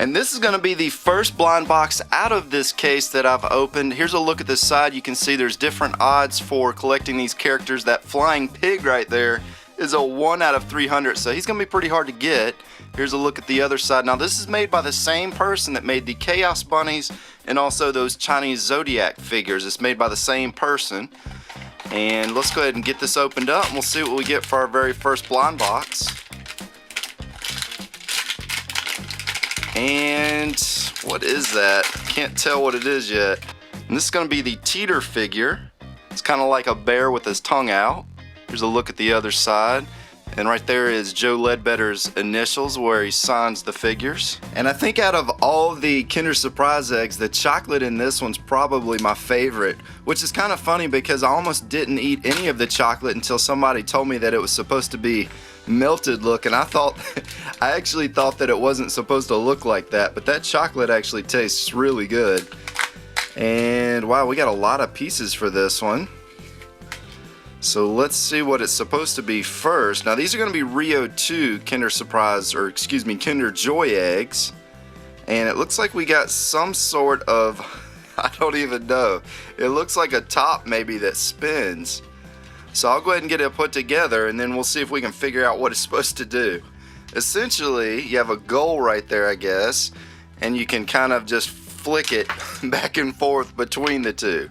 And this is going to be the first blind box out of this case that I've opened. Here's a look at this side. You can see there's different odds for collecting these characters. That flying pig right there is a 1 out of 300, so he's going to be pretty hard to get. Here's a look at the other side. Now this is made by the same person that made the Chaos Bunnies and also those Chinese Zodiac figures. It's made by the same person. And let's go ahead and get this opened up and we'll see what we get for our very first blind box. And what is that? Can't tell what it is yet. And this is going to be the Teeter figure. It's kind of like a bear with his tongue out. Here's a look at the other side. And right there is Joe Ledbetter's initials where he signs the figures. And I think out of all the Kinder Surprise eggs, the chocolate in this one's probably my favorite. Which is kind of funny because I almost didn't eat any of the chocolate until somebody told me that it was supposed to be melted look, and I actually thought that it wasn't supposed to look like that, but that chocolate actually tastes really good. And wow, we got a lot of pieces for this one. So let's see what it's supposed to be first. Now these are going to be Rio 2 Kinder Surprise, or excuse me, Kinder Joy eggs. And it looks like we got some sort of, I don't even know. It looks like a top maybe that spins. So I'll go ahead and get it put together and then we'll see if we can figure out what it's supposed to do. Essentially, you have a goal right there, I guess, and you can kind of just flick it back and forth between the two.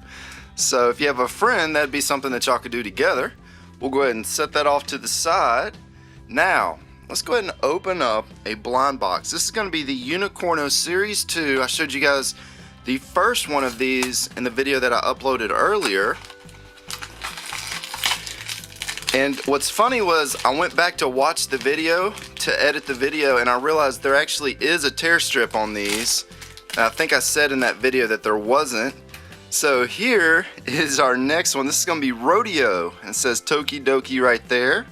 So if you have a friend, that'd be something that y'all could do together. We'll go ahead and set that off to the side. Now, let's go ahead and open up a blind box. This is going to be the Unicorno Series 2. I showed you guys the first one of these in the video that I uploaded earlier. And what's funny was I went back to watch the video, to edit the video, and I realized there actually is a tear strip on these. And I think I said in that video that there wasn't. So here is our next one. This is going to be Rodeo. It says Toki Doki right there.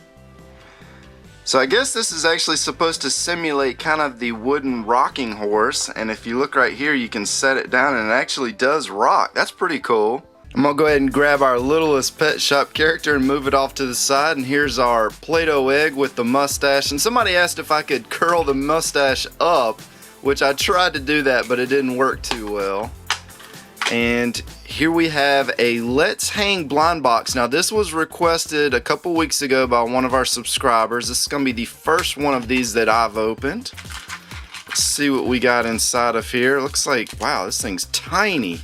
So I guess this is actually supposed to simulate kind of the wooden rocking horse. And if you look right here, you can set it down and it actually does rock. That's pretty cool. I'm going to go ahead and grab our littlest pet shop character and move it off to the side. And here's our Play-Doh egg with the mustache. And somebody asked if I could curl the mustache up, which I tried to do that, but it didn't work too well. And here we have a Let's Hang blind box. Now this was requested a couple weeks ago by one of our subscribers. This is going to be the first one of these that I've opened. Let's see what we got inside of here. Looks like, wow, this thing's tiny.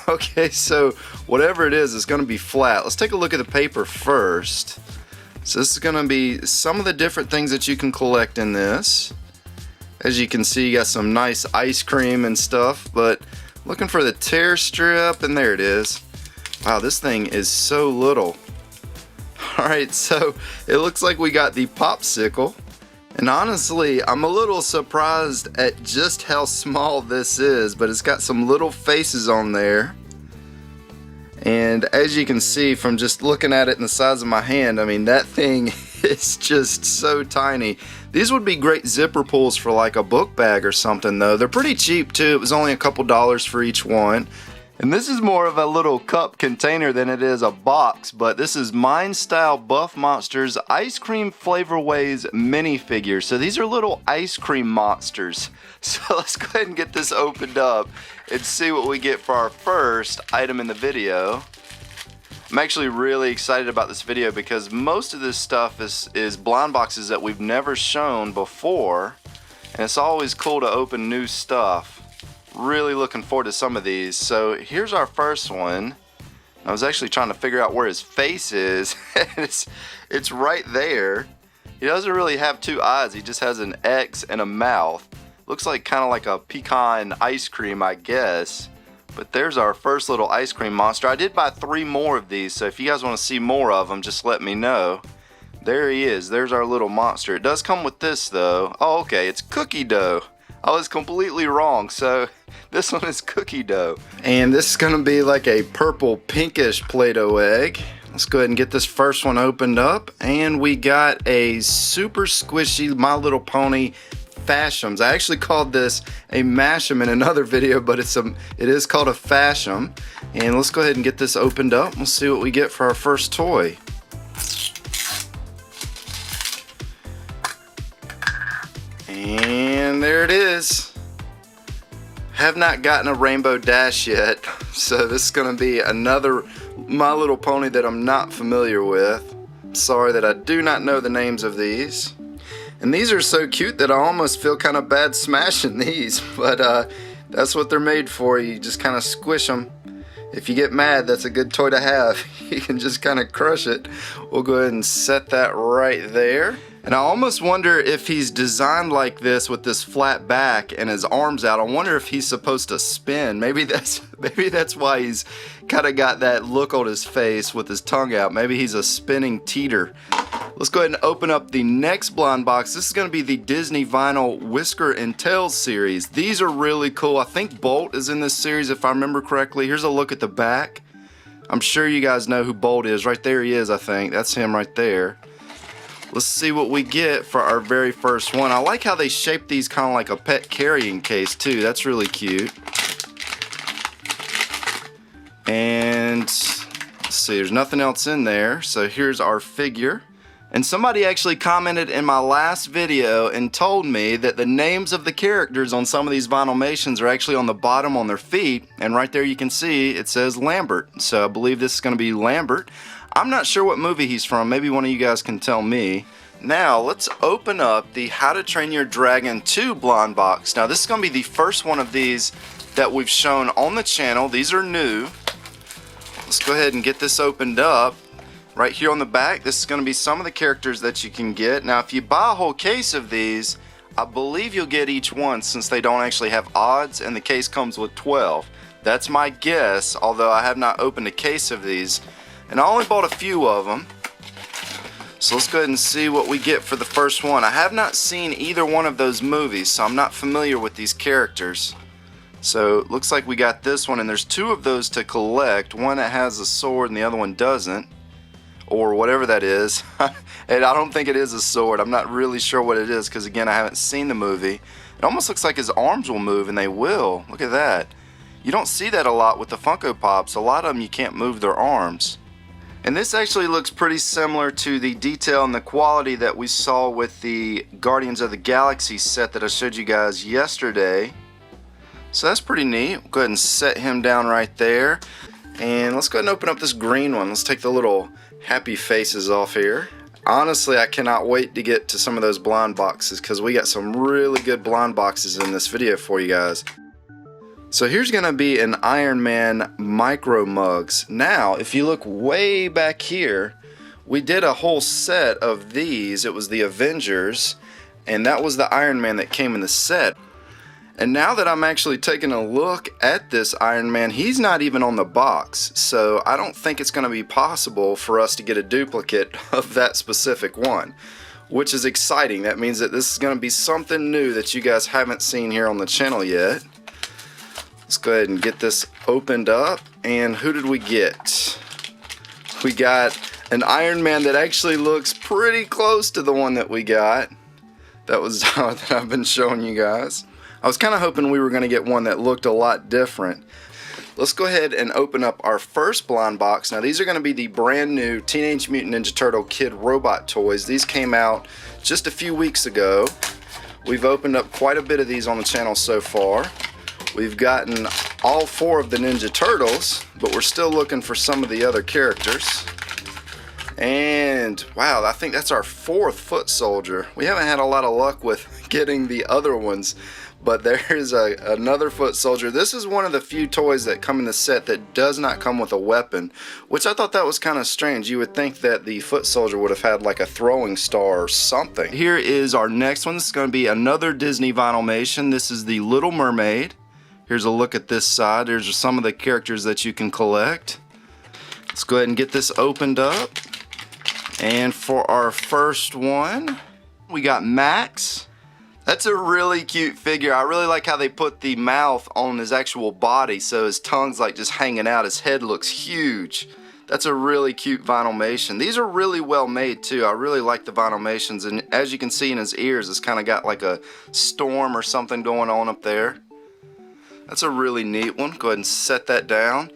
Okay, so whatever it is, it's going to be flat. Let's take a look at the paper first. So this is going to be some of the different things that you can collect in this. As you can see, you got some nice ice cream and stuff, but looking for the tear strip, and there it is. Wow, this thing is so little. Alright, so it looks like we got the popsicle. And honestly, I'm a little surprised at just how small this is, but it's got some little faces on there. And as you can see from just looking at it in the size of my hand, I mean, that thing is just so tiny. These would be great zipper pulls for like a book bag or something though. They're pretty cheap too. It was only a couple dollars for each one. And this is more of a little cup container than it is a box, but this is Mind Style Buff Monsters Ice Cream Flavorways minifigures. So these are little ice cream monsters. So let's go ahead and get this opened up and see what we get for our first item in the video. I'm actually really excited about this video because most of this stuff is blind boxes that we've never shown before, and it's always cool to open new stuff. Really looking forward to some of these. So here's our first one. I was actually trying to figure out where his face is. It's right there. He doesn't really have two eyes, he just has an X and a mouth. Looks like kind of like a pecan ice cream, I guess. But there's our first little ice cream monster. I did buy 3 more of these, so if you guys want to see more of them, just let me know. There he is. There's our little monster. It does come with this though. Oh, okay, it's cookie dough. I was completely wrong, so this one is cookie dough. And this is going to be like a purple pinkish Play-Doh egg. Let's go ahead and get this first one opened up. And we got a super squishy My Little Pony Fash'ems. I actually called this a Mash'em in another video, but it is called a Fash'em. And let's go ahead and get this opened up. We'll see what we get for our first toy. And there it is. Have not gotten a Rainbow Dash yet, so this is going to be another My Little Pony that I'm not familiar with. Sorry that I do not know the names of these. And these are so cute that I almost feel kind of bad smashing these, but that's what they're made for. You just kind of squish them. If you get mad, that's a good toy to have. You can just kind of crush it. We'll go ahead and set that right there. And I almost wonder if he's designed like this with this flat back and his arms out. I wonder if he's supposed to spin. Maybe that's why he's kind of got that look on his face with his tongue out. Maybe he's a spinning teeter. Let's go ahead and open up the next blind box. This is going to be the Disney Vinyl Whisker and Tails series. These are really cool. I think Bolt is in this series if I remember correctly. Here's a look at the back. I'm sure you guys know who Bolt is. Right there he is, I think. That's him right there. Let's see what we get for our very first one. I like how they shape these kind of like a pet carrying case too. That's really cute. And let's see, there's nothing else in there. So here's our figure. And somebody actually commented in my last video and told me that the names of the characters on some of these Vinylmations are actually on the bottom on their feet. And right there you can see it says Lambert. So I believe this is going to be Lambert. I'm not sure what movie he's from. Maybe one of you guys can tell me. Now let's open up the How to Train Your Dragon 2 blind box. Now this is going to be the first one of these that we've shown on the channel. These are new. Let's go ahead and get this opened up. Right here on the back, this is going to be some of the characters that you can get. Now if you buy a whole case of these, I believe you'll get each one since they don't actually have odds and the case comes with 12. That's my guess, although I have not opened a case of these. And I only bought a few of them. So let's go ahead and see what we get for the first one. I have not seen either one of those movies, so I'm not familiar with these characters. So it looks like we got this one, and there's two of those to collect. One that has a sword and the other one doesn't. Or whatever that is. And I don't think it is a sword. I'm not really sure what it is because, again, I haven't seen the movie. It almost looks like his arms will move, and they will. Look at that. You don't see that a lot with the Funko Pops. A lot of them you can't move their arms. And this actually looks pretty similar to the detail and the quality that we saw with the Guardians of the Galaxy set that I showed you guys yesterday. So that's pretty neat. We'll go ahead and set him down right there. And let's go ahead and open up this green one. Let's take the little happy faces off here. Honestly, I cannot wait to get to some of those blind boxes because we got some really good blind boxes in this video for you guys. So here's going to be an Iron Man micro mugs. Now, if you look way back here, we did a whole set of these. It was the Avengers, and that was the Iron Man that came in the set. And now that I'm actually taking a look at this Iron Man, he's not even on the box. So I don't think it's going to be possible for us to get a duplicate of that specific one, which is exciting. That means that this is going to be something new that you guys haven't seen here on the channel yet. Let's go ahead and get this opened up. And who did we get? We got an Iron Man that actually looks pretty close to the one that we got. That was that I've been showing you guys. I was kind of hoping we were going to get one that looked a lot different. Let's go ahead and open up our first blind box. Now these are going to be the brand new Teenage Mutant Ninja Turtle Kid Robot toys. These came out just a few weeks ago. We've opened up quite a bit of these on the channel so far. We've gotten all 4 of the Ninja Turtles, but we're still looking for some of the other characters. And wow, I think that's our 4th foot soldier. We haven't had a lot of luck with getting the other ones, but there's another foot soldier. This is one of the few toys that come in the set that does not come with a weapon, which I thought that was kind of strange. You would think that the foot soldier would have had like a throwing star or something. Here is our next one. This is going to be another Disney Vinylmation. This is the Little Mermaid. Here's a look at this side. There's some of the characters that you can collect. Let's go ahead and get this opened up. And for our first one, we got Max. That's a really cute figure. I really like how they put the mouth on his actual body so his tongue's like just hanging out. His head looks huge. That's a really cute Vinylmation. These are really well made too. I really like the Vinylmations, and as you can see in his ears, it's kind of got like a storm or something going on up there. That's a really neat one. Go ahead and set that down.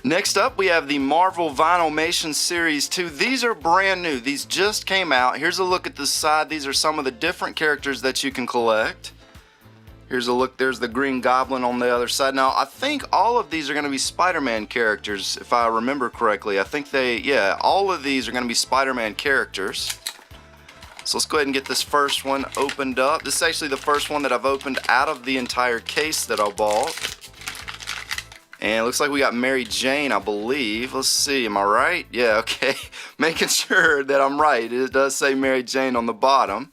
Next up, we have the Marvel Vinylmation Series 2. These are brand new. These just came out. Here's a look at the side. These are some of the different characters that you can collect. Here's a look, there's the Green Goblin on the other side. Now, I think all of these are going to be Spider-Man characters, if I remember correctly. I think yeah, all of these are going to be Spider-Man characters. So let's go ahead and get this first one opened up. This is actually the first one that I've opened out of the entire case that I bought. And it looks like we got Mary Jane, I believe. Let's see, am I right? Yeah, okay. Making sure that I'm right. It does say Mary Jane on the bottom.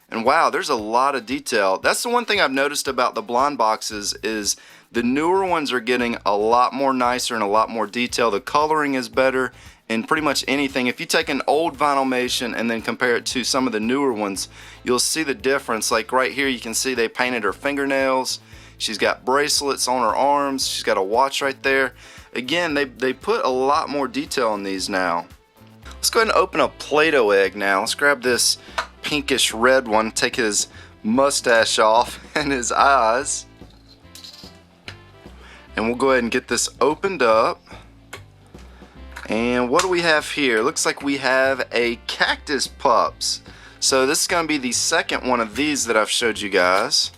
And wow, there's a lot of detail. That's the one thing I've noticed about the blind boxes is the newer ones are getting a lot more nicer and a lot more detail. The coloring is better and pretty much anything. If you take an old Vinylmation and then compare it to some of the newer ones, you'll see the difference. Like right here, you can see they painted her fingernails. She's got bracelets on her arms. She's got a watch right there. Again, they put a lot more detail in these now. Let's go ahead and open a Play-Doh egg now. Let's grab this pinkish red one, take his mustache off and his eyes, and we'll go ahead and get this opened up. And what do we have here? Looks like we have a Cactus Pups. So this is going to be the second one of these that I've showed you guys,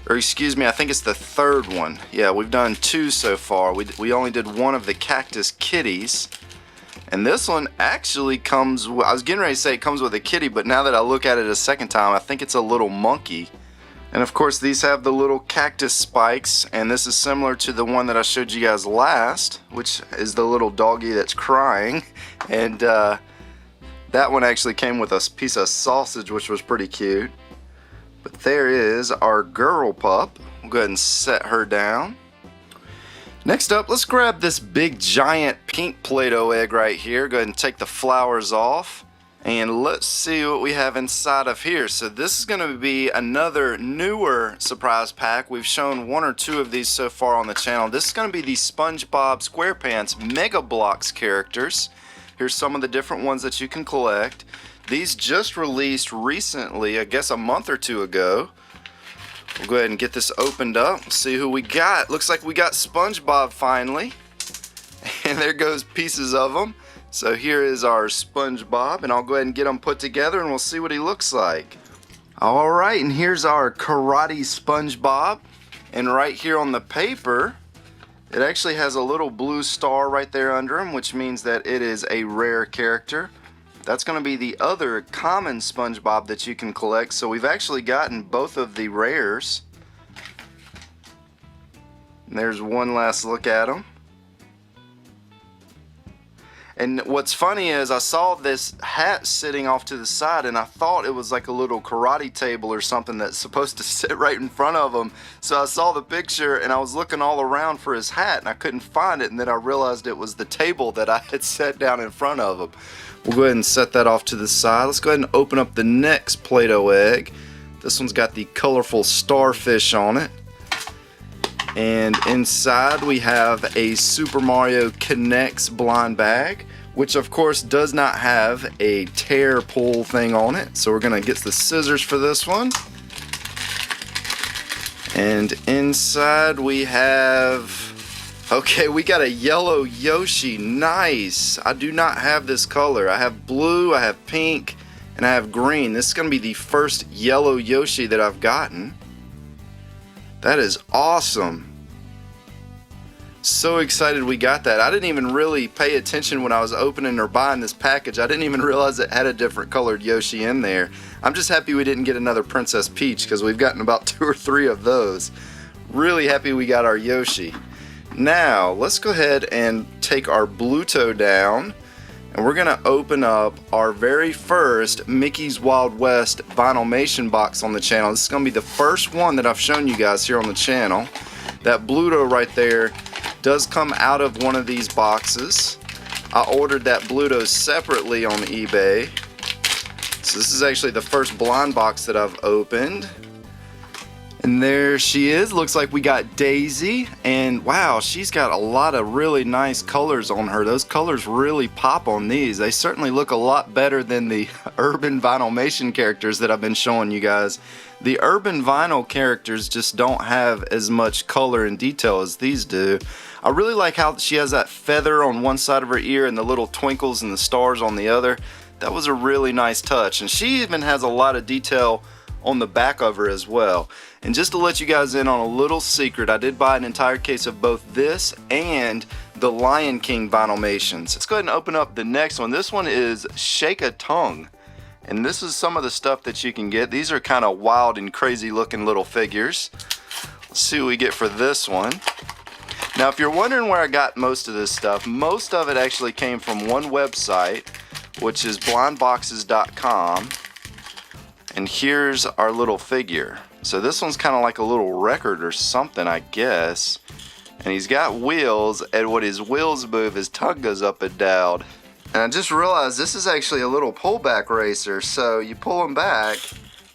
or excuse me, I think it's the third one. Yeah, we've done 2 so far. We only did one of the Cactus Kitties. And this one actually comes, I was getting ready to say it comes with a kitty, but now that I look at it a second time, I think it's a little monkey. And of course these have the little cactus spikes, and this is similar to the one that I showed you guys last, which is the little doggy that's crying. And that one actually came with a piece of sausage, which was pretty cute. But there is our girl pup. We'll go ahead and set her down. Next up, let's grab this big giant pink Play-Doh egg right here. Go ahead and take the flowers off. And let's see what we have inside of here. So this is going to be another newer surprise pack. We've shown 1 or 2 of these so far on the channel. This is going to be the Spongebob SquarePants Mega Bloks characters. Here's some of the different ones that you can collect. These just released recently, I guess a month or 2 ago. We'll go ahead and get this opened up. See who we got. Looks like we got Spongebob finally. And there goes pieces of them. So here is our Spongebob, and I'll go ahead and get him put together and we'll see what he looks like. Alright, and here's our Karate Spongebob. And right here on the paper, it actually has a little blue star right there under him, which means that it is a rare character. That's going to be the other common Spongebob that you can collect. So we've actually gotten both of the rares. And there's one last look at them. And what's funny is I saw this hat sitting off to the side and I thought it was like a little karate table or something that's supposed to sit right in front of him. So I saw the picture and I was looking all around for his hat and I couldn't find it, and then I realized it was the table that I had set down in front of him. We'll go ahead and set that off to the side. Let's go ahead and open up the next Play-Doh egg. This one's got the colorful starfish on it. And inside we have a Super Mario Connects blind bag, which of course does not have a tear pull thing on it. So we're going to get the scissors for this one. And inside we have... Okay, we got a yellow Yoshi. Nice. I do not have this color. I have blue, I have pink, and I have green. This is going to be the first yellow Yoshi that I've gotten. That is awesome. So excited we got that. I didn't even really pay attention when I was opening or buying this package. I didn't even realize it had a different colored Yoshi in there. I'm just happy we didn't get another Princess Peach because we've gotten about 2 or 3 of those. Really happy we got our Yoshi. Now, let's go ahead and take our Bluto down, and we're going to open up our very first Mickey's Wild West Vinylmation box on the channel. This is going to be the first one that I've shown you guys here on the channel. That Bluto right there does come out of one of these boxes. I ordered that Bluto separately on eBay. So this is actually the first blind box that I've opened. And there she is. Looks like we got Daisy, and wow, she's got a lot of really nice colors on her. Those colors really pop on these. They certainly look a lot better than the Urban Vinylmation characters that I've been showing you guys. The Urban Vinyl characters just don't have as much color and detail as these do. I really like how she has that feather on one side of her ear and the little twinkles and the stars on the other. That was a really nice touch, and she even has a lot of detail on the back of her as well. And just to let you guys in on a little secret, I did buy an entire case of both this and the Lion King Vinylmations. Let's go ahead and open up the next one. This one is Shake a Tongue. And this is some of the stuff that you can get. These are kind of wild and crazy looking little figures. Let's see what we get for this one. Now, if you're wondering where I got most of this stuff, most of it actually came from one website, which is blindboxes.com. And here's our little figure. So this one's kind of like a little record or something, I guess. And he's got wheels, and when his wheels move, his tongue goes up and down. And I just realized this is actually a little pullback racer. So you pull him back,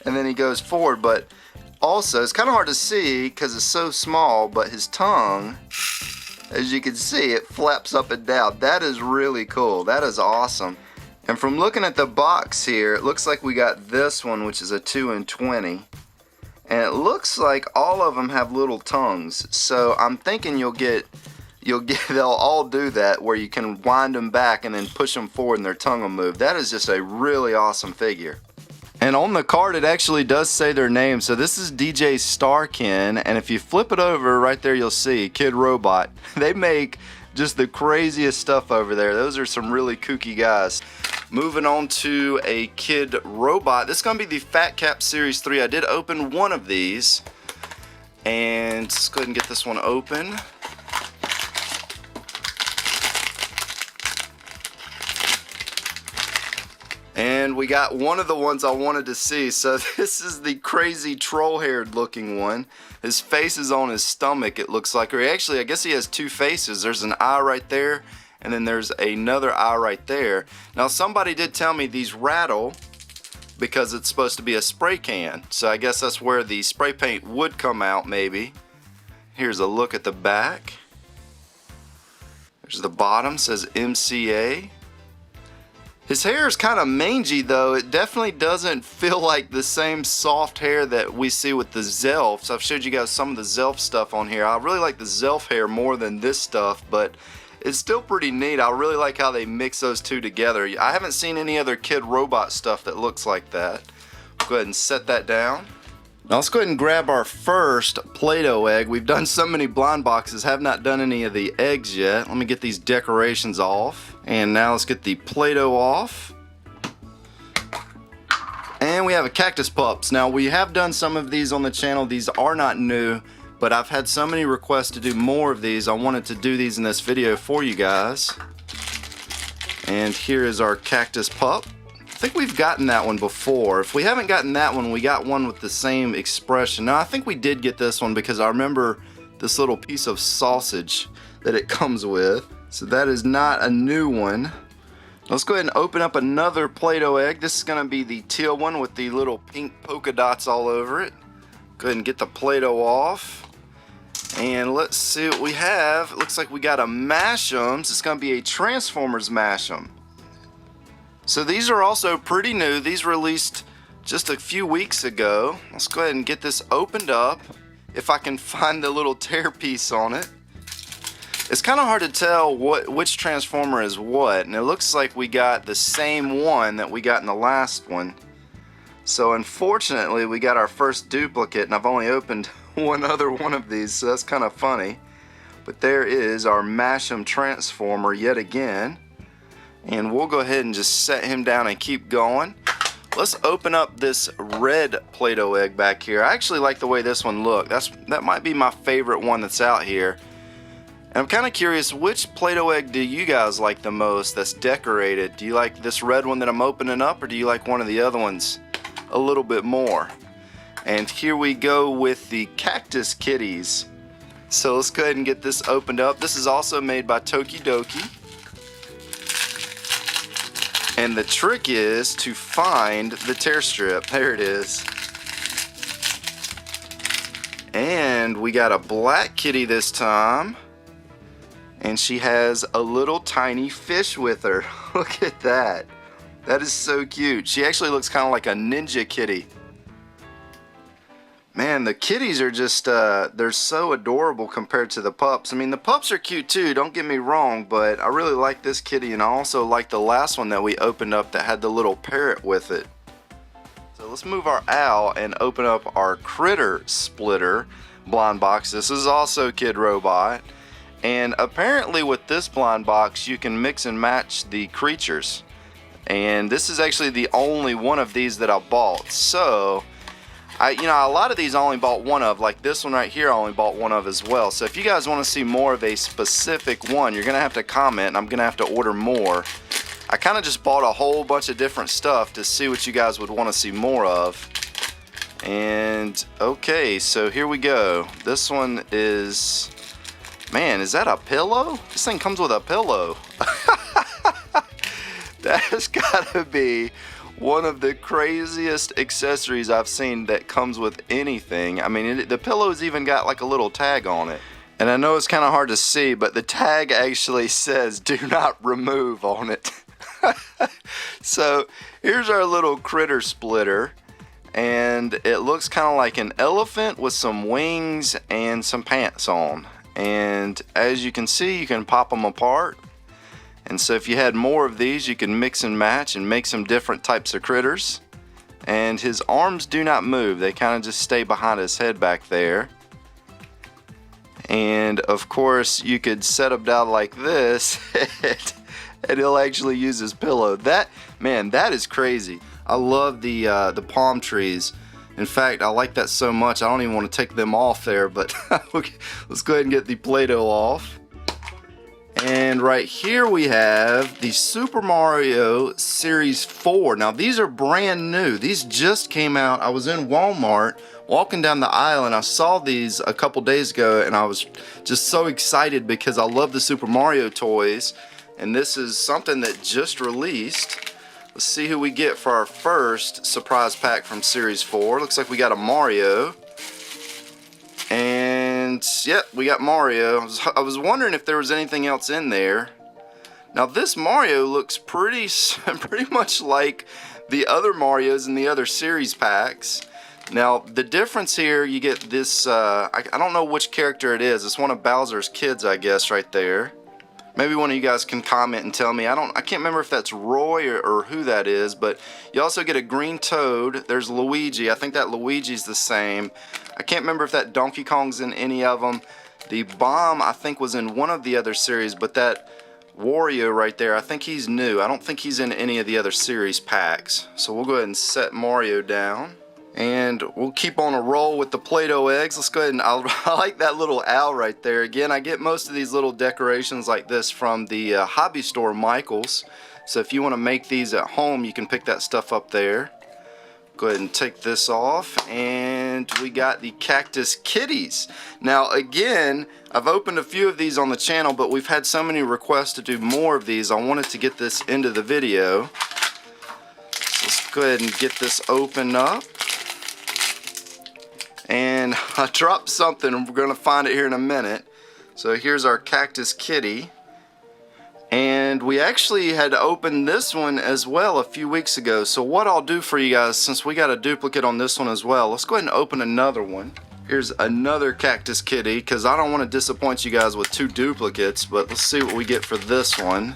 and then he goes forward. But also, it's kind of hard to see because it's so small, but his tongue, as you can see, it flaps up and down. That is really cool. That is awesome. And from looking at the box here, it looks like we got this one, which is a 2 and 20. And it looks like all of them have little tongues. So I'm thinking they'll all do that, where you can wind them back and then push them forward and their tongue will move. That is just a really awesome figure. And on the card it actually does say their name. So this is DJ Starkin, and if you flip it over right there, you'll see Kid Robot. They make just the craziest stuff over there. Those are some really kooky guys. Moving on to a Kid Robot. This is going to be the Fat Cap Series 3. I did open one of these. And let's go ahead and get this one open. And we got one of the ones I wanted to see. So this is the crazy troll-haired looking one. His face is on his stomach, it looks like. Or actually, I guess he has two faces. There's an eye right there, and then there's another eye right there. Now, somebody did tell me these rattle because it's supposed to be a spray can. So I guess that's where the spray paint would come out, maybe. Here's a look at the back. There's the bottom, says MCA. His hair is kind of mangy though. It definitely doesn't feel like the same soft hair that we see with the Zelfs. I've showed you guys some of the Zelf stuff on here. I really like the Zelf hair more than this stuff, but it's still pretty neat. I really like how they mix those two together. I haven't seen any other Kid Robot stuff that looks like that. Go ahead and set that down. Now let's go ahead and grab our first Play-Doh egg. We've done so many blind boxes, have not done any of the eggs yet. Let me get these decorations off. And now let's get the Play-Doh off. And we have a Cactus Pups. Now we have done some of these on the channel. These are not new, but I've had so many requests to do more of these. I wanted to do these in this video for you guys. And here is our Cactus Pup. I think we've gotten that one before. If we haven't gotten that one, we got one with the same expression. Now I think we did get this one because I remember this little piece of sausage that it comes with. So that is not a new one. Let's go ahead and open up another Play-Doh egg. This is going to be the teal one with the little pink polka dots all over it. Go ahead and get the Play-Doh off. And let's see what we have. It looks like we got a Mash'ems. It's going to be a Transformers Mash'em. So these are also pretty new. These released just a few weeks ago. Let's go ahead and get this opened up. If I can find the little tear piece on it. It's kind of hard to tell which Transformer is what, and it looks like we got the same one that we got in the last one. So unfortunately, we got our first duplicate, and I've only opened one other one of these, so that's kind of funny. But there is our Mash'em Transformer yet again. And we'll go ahead and just set him down and keep going. Let's open up this red Play-Doh egg back here. I actually like the way this one looks. That might be my favorite one that's out here. And I'm kind of curious, which Play-Doh egg do you guys like the most that's decorated? Do you like this red one that I'm opening up, or do you like one of the other ones a little bit more? And here we go with the Cactus Kitties. So let's go ahead and get this opened up. This is also made by Tokidoki. And the trick is to find the tear strip. There it is. And we got a black kitty this time. And she has a little tiny fish with her. Look at that. That is so cute. She actually looks kind of like a ninja kitty. Man, the kitties are just, they're so adorable compared to the pups. I mean, the pups are cute too, don't get me wrong, but I really like this kitty, and I also like the last one that we opened up that had the little parrot with it. So let's move our owl and open up our critter splitter blind box. This is also Kid Robot. And apparently with this blind box you can mix and match the creatures. And this is actually the only one of these that I bought. So a lot of these I only bought one of, like this one right here I only bought one of as well. So if you guys want to see more of a specific one, you're gonna have to comment and I'm gonna have to order more. I kind of just bought a whole bunch of different stuff to see what you guys would want to see more of. And okay, so here we go. This one is, man, is that a pillow? This thing comes with a pillow. That has got to be one of the craziest accessories I've seen that comes with anything. I mean, the pillow's even got like a little tag on it. And I know it's kind of hard to see, but the tag actually says "do not remove" on it. So here's our little critter splitter. And it looks kind of like an elephant with some wings and some pants on. And as you can see, you can pop them apart. And so if you had more of these, you can mix and match and make some different types of critters. And his arms do not move. They kind of just stay behind his head back there. And of course, you could set him down like this and he'll actually use his pillow. Man, that is crazy. I love the palm trees. In fact, I like that so much I don't even want to take them off there, but let's go ahead and get the Play-Doh off. And right here we have the Super Mario Series 4. Now these are brand new. These just came out. I was in Walmart walking down the aisle and I saw these a couple days ago and I was just so excited because I love the Super Mario toys. And this is something that just released. Let's see who we get for our first surprise pack from Series 4. Looks like we got a Mario. And yep, we got Mario. I was wondering if there was anything else in there. Now this Mario looks pretty much like the other Marios in the other series packs. Now the difference here, you get this, I don't know which character it is. It's one of Bowser's kids, I guess, right there. Maybe one of you guys can comment and tell me. I can't remember if that's Roy or who that is, but you also get a green Toad. There's Luigi. I think that Luigi's the same. I can't remember if that Donkey Kong's in any of them. The Bomb, I think, was in one of the other series, but that Wario right there, I think he's new. I don't think he's in any of the other series packs. So we'll go ahead and set Mario down. And we'll keep on a roll with the Play-Doh eggs. Let's go ahead and I like that little owl right there. Again, I get most of these little decorations like this from the hobby store Michael's. So if you want to make these at home, you can pick that stuff up there. Go ahead and take this off. And we got the Cactus Kitties. Now again, I've opened a few of these on the channel, but we've had so many requests to do more of these. I wanted to get this into the video. So let's go ahead and get this open up. And I dropped something and we're going to find it here in a minute. So here's our Cactus Kitty. And we actually had opened this one as well a few weeks ago. So what I'll do for you guys, since we got a duplicate on this one as well, let's go ahead and open another one. Here's another Cactus Kitty, because I don't want to disappoint you guys with two duplicates, but let's see what we get for this one.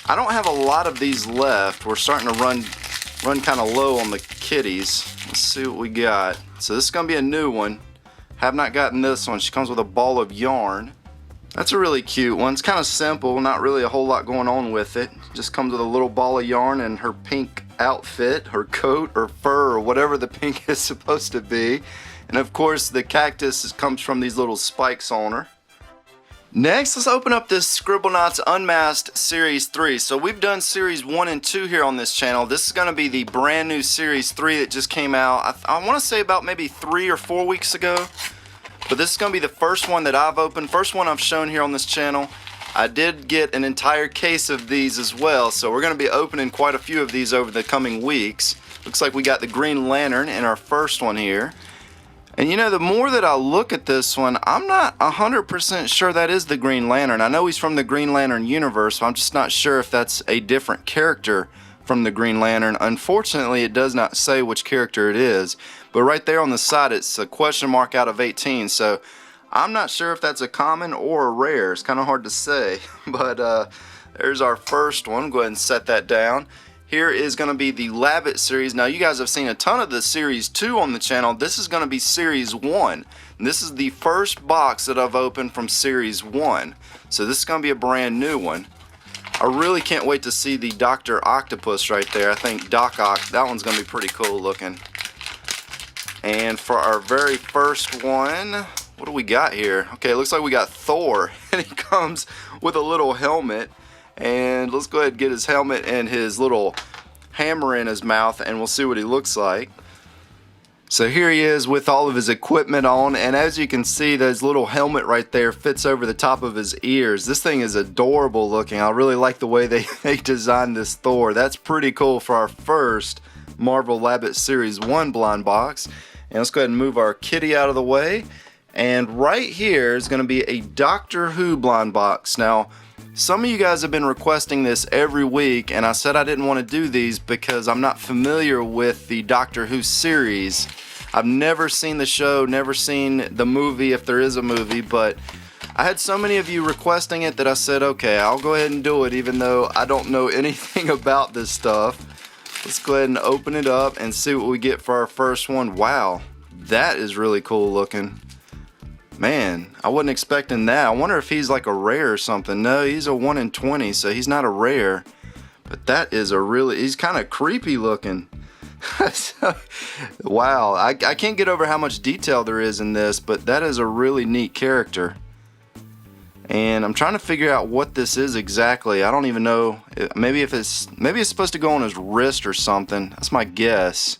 I don't have a lot of these left. We're starting to run kind of low on the kitties. Let's see what we got. So this is going to be a new one. Have not gotten this one. She comes with a ball of yarn. That's a really cute one. It's kind of simple, not really a whole lot going on with it. Just comes with a little ball of yarn and her pink outfit, her coat or fur or whatever the pink is supposed to be. And of course the cactus comes from these little spikes on her. Next, let's open up this Scribblenauts Unmasked Series 3. So we've done Series 1 and 2 here on this channel. This is going to be the brand new Series 3 that just came out, I want to say about maybe 3 or 4 weeks ago. But this is going to be the first one that I've opened, first one I've shown here on this channel. I did get an entire case of these as well, so we're going to be opening quite a few of these over the coming weeks. Looks like we got the Green Lantern in our first one here. And you know, the more that I look at this one, I'm not 100% sure that is the Green Lantern. I know he's from the Green Lantern universe, but I'm just not sure if that's a different character from the Green Lantern. Unfortunately, it does not say which character it is. But right there on the side, it's a question mark out of 18. So I'm not sure if that's a common or a rare. It's kind of hard to say. But there's our first one. Go ahead and set that down. here is going to be the Labbit series. Now you guys have seen a ton of the series 2 on the channel. This is going to be series 1. And this is the first box that I've opened from series 1. So this is going to be a brand new one. I really can't wait to see the Dr. Octopus right there. I think Doc Ock, that one's going to be pretty cool looking. And for our very first one, what do we got here? Okay, it looks like we got Thor, and he comes with a little helmet. And let's go ahead and get his helmet and his little hammer in his mouth, and we'll see what he looks like. So here he is with all of his equipment on, and as you can see, his little helmet right there fits over the top of his ears. This thing is adorable looking. I really like the way they designed this Thor. That's pretty cool for our first Marvel Labbit Series 1 blind box. And let's go ahead and move our kitty out of the way. And right here is going to be a Doctor Who blind box. Now, some of you guys have been requesting this every week, and I said I didn't want to do these because I'm not familiar with the Doctor Who series. I've never seen the show, never seen the movie if there is a movie, but I had so many of you requesting it that I said, okay, I'll go ahead and do it even though I don't know anything about this stuff. Let's go ahead and open it up and see what we get for our first one. Wow, that is really cool looking. Man, I wasn't expecting that. I wonder if he's like a rare or something. No, he's a 1 in 20, so he's not a rare. But that is a really, he's kind of creepy looking. Wow, I can't get over how much detail there is in this, but that is a really neat character. And I'm trying to figure out what this is exactly. I don't even know. Maybe it's supposed to go on his wrist or something. That's my guess.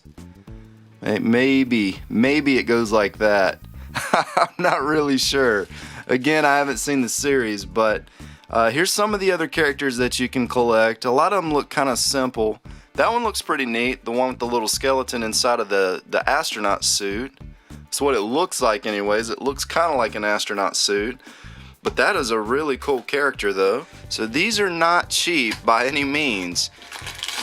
Maybe it goes like that. I'm not really sure. Again, I haven't seen the series, but here's some of the other characters that you can collect. A lot of them look kind of simple. That one looks pretty neat, the one with the little skeleton inside of the astronaut suit. That's what it looks like anyways. It looks kind of like an astronaut suit. But that is a really cool character though. So these are not cheap by any means.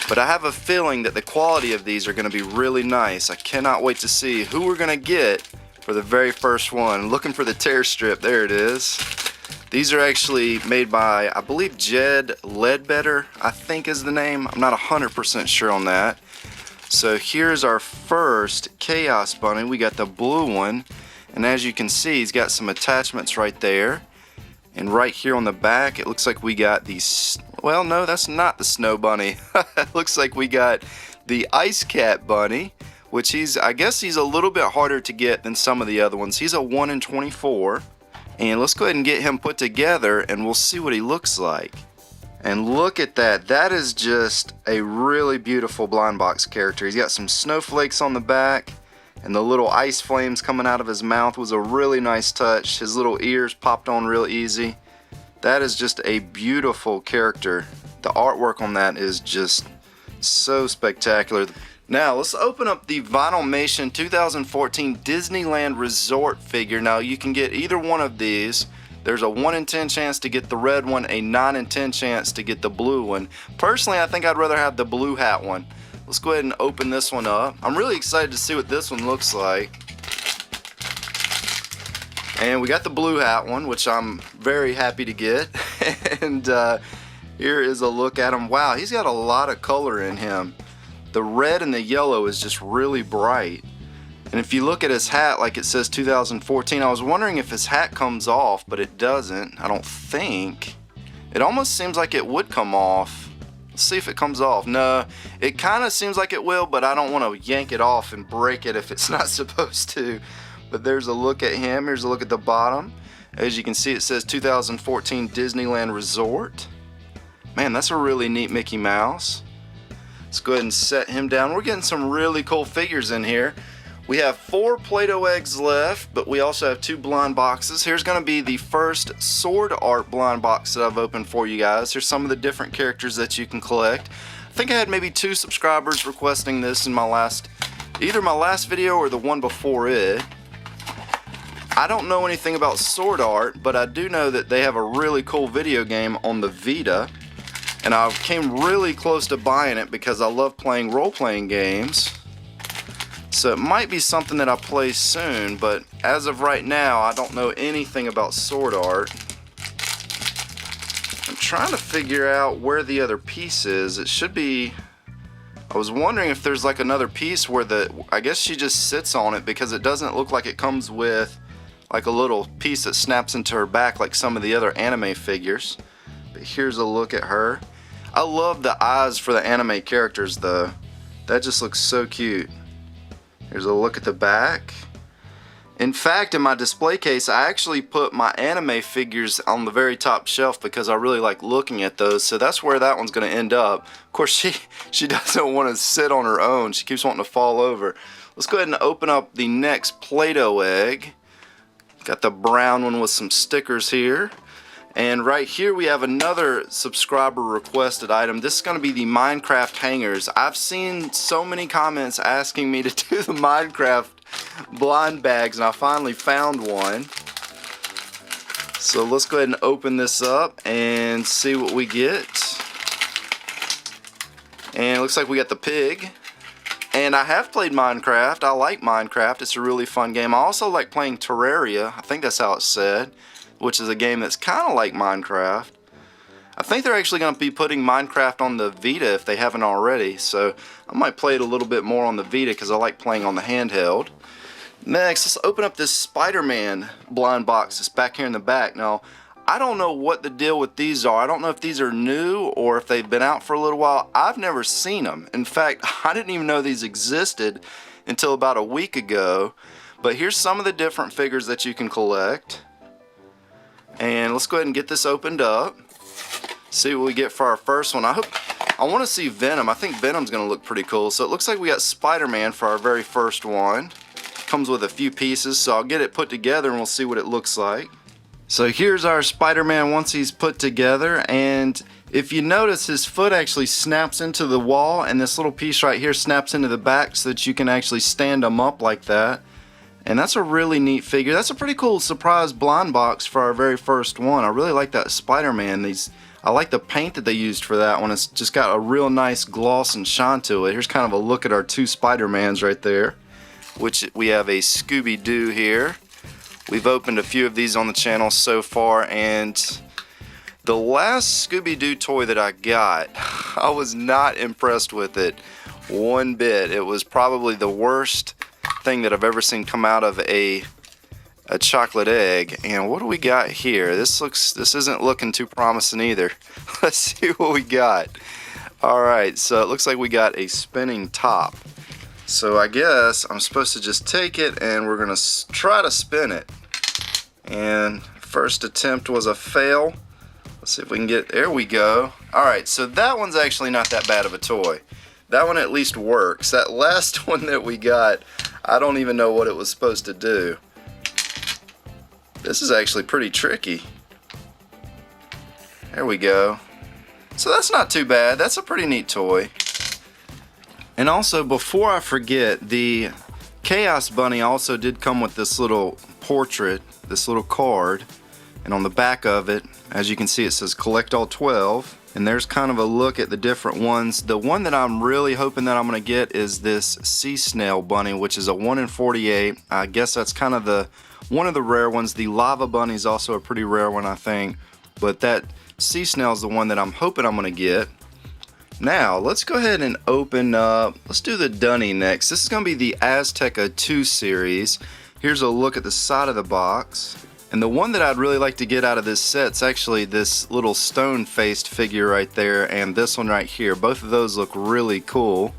But I have a feeling that the quality of these are going to be really nice. I cannot wait to see who we're going to get for the very first one. Looking for the tear strip. There it is. These are actually made by, I believe, Jed Ledbetter, I think is the name. I'm not 100% sure on that. So here's our first Chaos Bunny. We got the blue one. And as you can see, he's got some attachments right there. And right here on the back, it looks like we got these, well, no, that's not the Snow Bunny. It looks like we got the Ice Cat Bunny, which I guess he's a little bit harder to get than some of the other ones. He's a 1 in 24. And let's go ahead and get him put together and we'll see what he looks like. And look at that. That is just a really beautiful blind box character. He's got some snowflakes on the back, and the little ice flames coming out of his mouth was a really nice touch. His little ears popped on real easy. That is just a beautiful character. The artwork on that is just so spectacular. Now let's open up the Vinylmation 2014 Disneyland Resort figure. Now you can get either one of these. There's a 1 in 10 chance to get the red one, a 9 in 10 chance to get the blue one. Personally, I think I'd rather have the blue hat one. Let's go ahead and open this one up. I'm really excited to see what this one looks like. And we got the blue hat one, which I'm very happy to get. And here is a look at him. Wow, he's got a lot of color in him. The red and the yellow is just really bright. And if you look at his hat, like it says 2014, I was wondering if his hat comes off, but it doesn't. I don't think. It almost seems like it would come off. Let's see if it comes off. No, it kind of seems like it will, but I don't want to yank it off and break it if it's not supposed to. But there's a look at him. Here's a look at the bottom. As you can see, it says 2014 Disneyland Resort. Man, that's a really neat Mickey Mouse. Let's go ahead and set him down. We're getting some really cool figures in here. We have 4 Play-Doh eggs left, but we also have 2 blind boxes. Here's going to be the first sword art blind box that I've opened for you guys. Here's some of the different characters that you can collect. I think I had maybe 2 subscribers requesting this in either my last video or the one before it. I don't know anything about sword art, but I do know that they have a really cool video game on the Vita. And I came really close to buying it because I love playing role-playing games. So it might be something that I play soon, but as of right now, I don't know anything about sword art. I'm trying to figure out where the other piece is. It should be I was wondering if there's like another piece where I guess she just sits on it, because it doesn't look like it comes with like a little piece that snaps into her back like some of the other anime figures. But here's a look at her. I love the eyes for the anime characters though. That just looks so cute. Here's a look at the back. In fact, in my display case, I actually put my anime figures on the very top shelf because I really like looking at those. So that's where that one's going to end up. Of course, she doesn't want to sit on her own. She keeps wanting to fall over. Let's go ahead and open up the next Play-Doh egg. Got the brown one with some stickers here. And right here we have another subscriber requested item. This is going to be the Minecraft hangers. I've seen so many comments asking me to do the Minecraft blind bags, and I finally found one. So let's go ahead and open this up and see what we get. And it looks like we got the pig. And I have played Minecraft. I like Minecraft. It's a really fun game. I also like playing Terraria. I think that's how it's said, which is a game that's kind of like Minecraft. I think they're actually going to be putting Minecraft on the Vita if they haven't already. So I might play it a little bit more on the Vita because I like playing on the handheld. Next, let's open up this Spider-Man blind box that's back here in the back. Now, I don't know what the deal with these are. I don't know if these are new or if they've been out for a little while. I've never seen them. In fact, I didn't even know these existed until about a week ago. But here's some of the different figures that you can collect. And let's go ahead and get this opened up. See what we get for our first one. I want to see Venom. I think Venom's going to look pretty cool. So it looks like we got Spider-Man for our very first one. Comes with a few pieces, so I'll get it put together and we'll see what it looks like. So here's our Spider-Man once he's put together, and if you notice, his foot actually snaps into the wall, and this little piece right here snaps into the back so that you can actually stand him up like that. And that's a really neat figure. That's a pretty cool surprise blind box for our very first one. I really like that Spider-Man. I like the paint that they used for that one. It's just got a real nice gloss and shine to it. Here's kind of a look at our two Spider-Mans right there, which we have a Scooby-Doo here. We've opened a few of these on the channel so far, and the last Scooby-Doo toy that I got, I was not impressed with it one bit. It was probably the worst thing that I've ever seen come out of a chocolate egg. And what do we got here? This isn't looking too promising either. Let's see what we got. Alright, so it looks like we got a spinning top. So I guess I'm supposed to just take it and we're going to try to spin it. And first attempt was a fail. Let's see if we can get, there we go. Alright, so that one's actually not that bad of a toy. That one at least works. That last one that we got, I don't even know what it was supposed to do. This is actually pretty tricky. There we go. So that's not too bad. That's a pretty neat toy. And also, before I forget, the Chaos Bunny also did come with this little portrait, this little card, and on the back of it, as you can see, it says collect all 12, and there's kind of a look at the different ones. The one that I'm really hoping that I'm going to get is this Sea Snail Bunny, which is a 1 in 48. I guess that's kind of one of the rare ones. The Lava Bunny is also a pretty rare one, I think, but that Sea Snail is the one that I'm hoping I'm going to get. Now, let's go ahead and open up, let's do the Dunny next. This is going to be the Azteca 2 series. Here's a look at the side of the box. And the one that I'd really like to get out of this set is actually this little stone-faced figure right there and this one right here. Both of those look really cool.